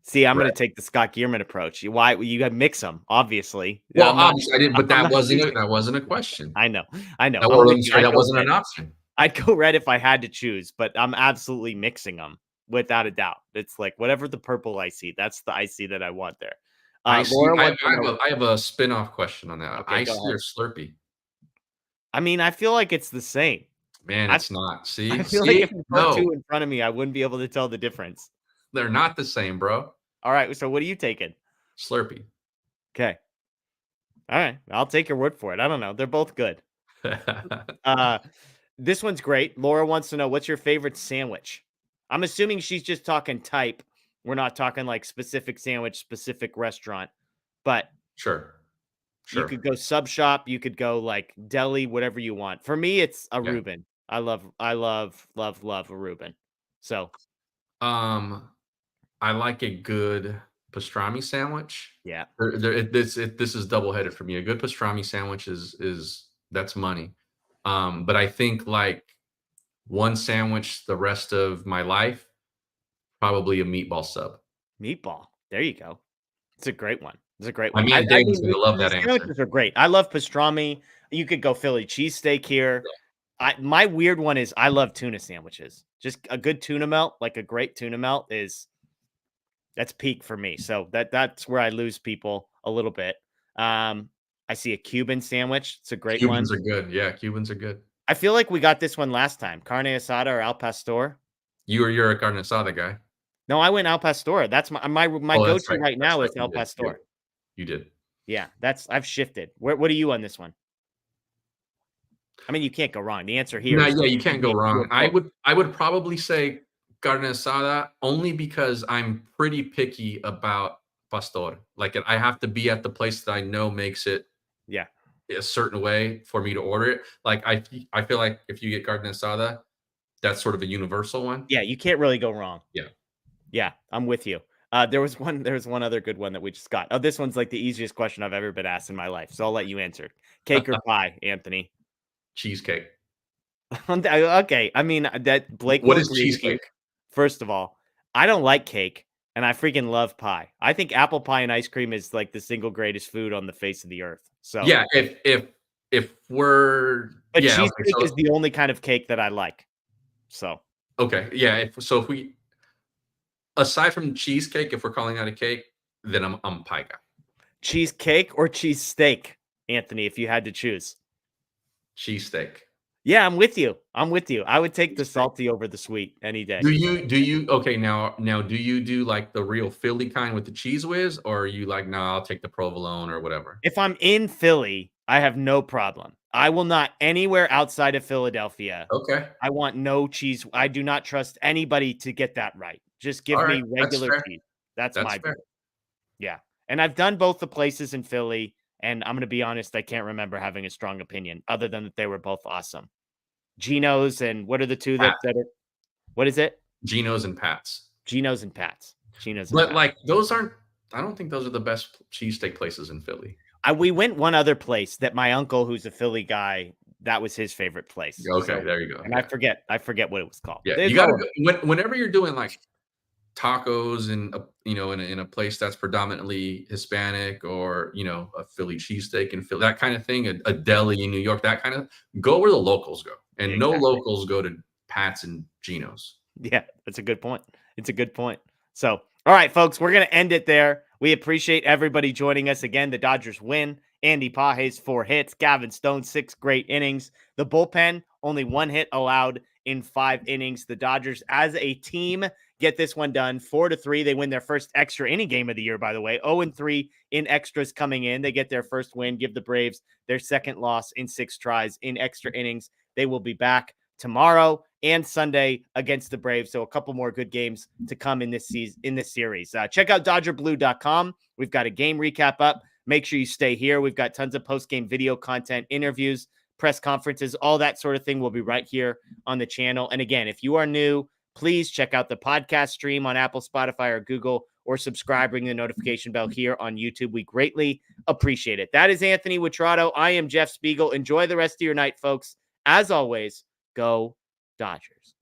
See, I'm going to take the Scott Gearman approach. Why you got mix them, obviously. Well, obviously I didn't, but that wasn't a question. I know. That wasn't an option. I'd go red if I had to choose, but I'm absolutely mixing them without a doubt. It's like whatever the purple icy, that's the icy that I want there. I have a spin-off question on that. Okay, icy or Slurpee? I feel like it's the same. Man, it's not. See, I feel like if you put 2 in front of me, I wouldn't be able to tell the difference. They're not the same, bro. All right. So what are you taking? Slurpee. Okay. All right. I'll take your word for it. I don't know. They're both good. This one's great. Laura wants to know, what's your favorite sandwich? I'm assuming she's just talking type. We're not talking like specific sandwich, specific restaurant, but sure. You could go sub shop. You could go like deli, whatever you want. For me, it's a Reuben. I love a Reuben. So, I like a good pastrami sandwich. yeah. This is double-headed for me. A good pastrami sandwich is that's money. But I think like one sandwich the rest of my life, probably a meatball sub. Meatball. There you go. It's a great one. It's a great My one. man Damon's gonna love The that answer. sandwiches are great. I love pastrami. You could go Philly cheesesteak here. My weird one is I love tuna sandwiches. Just a good tuna melt, like a great tuna melt that's peak for me. So that's where I lose people a little bit. I see a Cuban sandwich. It's a great Cubans one. are good. Yeah, Cubans are good. I feel like we got this one last time. Carne asada or al pastor. You're a carne asada guy. No, I went al pastor. That's my Oh, that's go-to right. right now That's is right. al pastor. You did. Yeah, I've shifted. What are you on this one? I mean, you can't go wrong. The answer here No, is yeah, you can't go wrong. I would probably say carne asada only because I'm pretty picky about pastor. Like I have to be at the place that I know makes it yeah. a certain way for me to order it. Like I feel like if you get carne asada, that's sort of a universal one. Yeah, you can't really go wrong. Yeah. Yeah, I'm with you. There was one other good one that we just got. Oh, this one's like the easiest question I've ever been asked in my life. So I'll let you answer. Cake or pie, Anthony? Cheesecake. Okay. I mean, that Blake What will is agree with you. cheesecake? First of all, I don't like cake and I freaking love pie. I think apple pie and ice cream is like the single greatest food on the face of the earth. So Yeah, if we're but yeah, cheesecake is the only kind of cake that I like. So okay. Yeah, if we aside from cheesecake, if we're calling that a cake, then I'm a pie guy. cheesecake or cheese steak, Anthony, if you had to choose. Cheesesteak. Yeah, I'm with you. I would take the salty over the sweet any day. Do you okay now do you do like the real Philly kind with the cheese whiz, or are you like, no, I'll take the provolone or whatever? If I'm in Philly, I have no problem. I will not anywhere outside of Philadelphia. Okay. I want no cheese. I do not trust anybody to get that right. Just give All me right. That's regular fair. cheese. That's That's my fair. deal. Yeah. And I've done both the places in Philly, and I'm going to be honest, I can't remember having a strong opinion other than that they were both awesome. Gino's and what are the two that are what is it? Geno's and Pat's. Gino's and Pat's. Gino's and But Pat's. like those aren't I don't think those are the best cheesesteak places in Philly. We went one other place that my uncle, who's a Philly guy, that was his favorite place. Okay, So, there you go. and yeah. I forget what it was called. Yeah, you gotta whenever you're doing like tacos in a place that's predominantly Hispanic, or a Philly cheesesteak in Philly, that kind of thing, a deli in New York, that kind of go where the locals go, and no locals go to Pat's and Geno's. Yeah, that's a good point. It's a good point. So, all right, folks, we're gonna end it there. We appreciate everybody joining us again. The Dodgers win. Andy Pages 4 hits. Gavin Stone 6 great innings. The bullpen only 1 hit allowed in 5 innings. The Dodgers, as a team, get this one done 4-3. They win their first extra inning game of the year, by the way. 0-3 in extras coming in. They get their first win, give the Braves their second loss in 6 tries in extra innings. They will be back tomorrow and Sunday against the Braves. So a couple more good games to come in this season, in this series. Check out DodgerBlue.com. We've got a game recap up. Make sure you stay here. We've got tons of post-game video content, interviews, press conferences, all that sort of thing will be right here on the channel. And again, if you are new, please check out the podcast stream on Apple, Spotify, or Google, or subscribe, ring the notification bell here on YouTube. We greatly appreciate it. That is Anthony Witrado. I am Jeff Spiegel. Enjoy the rest of your night, folks. As always, go Dodgers.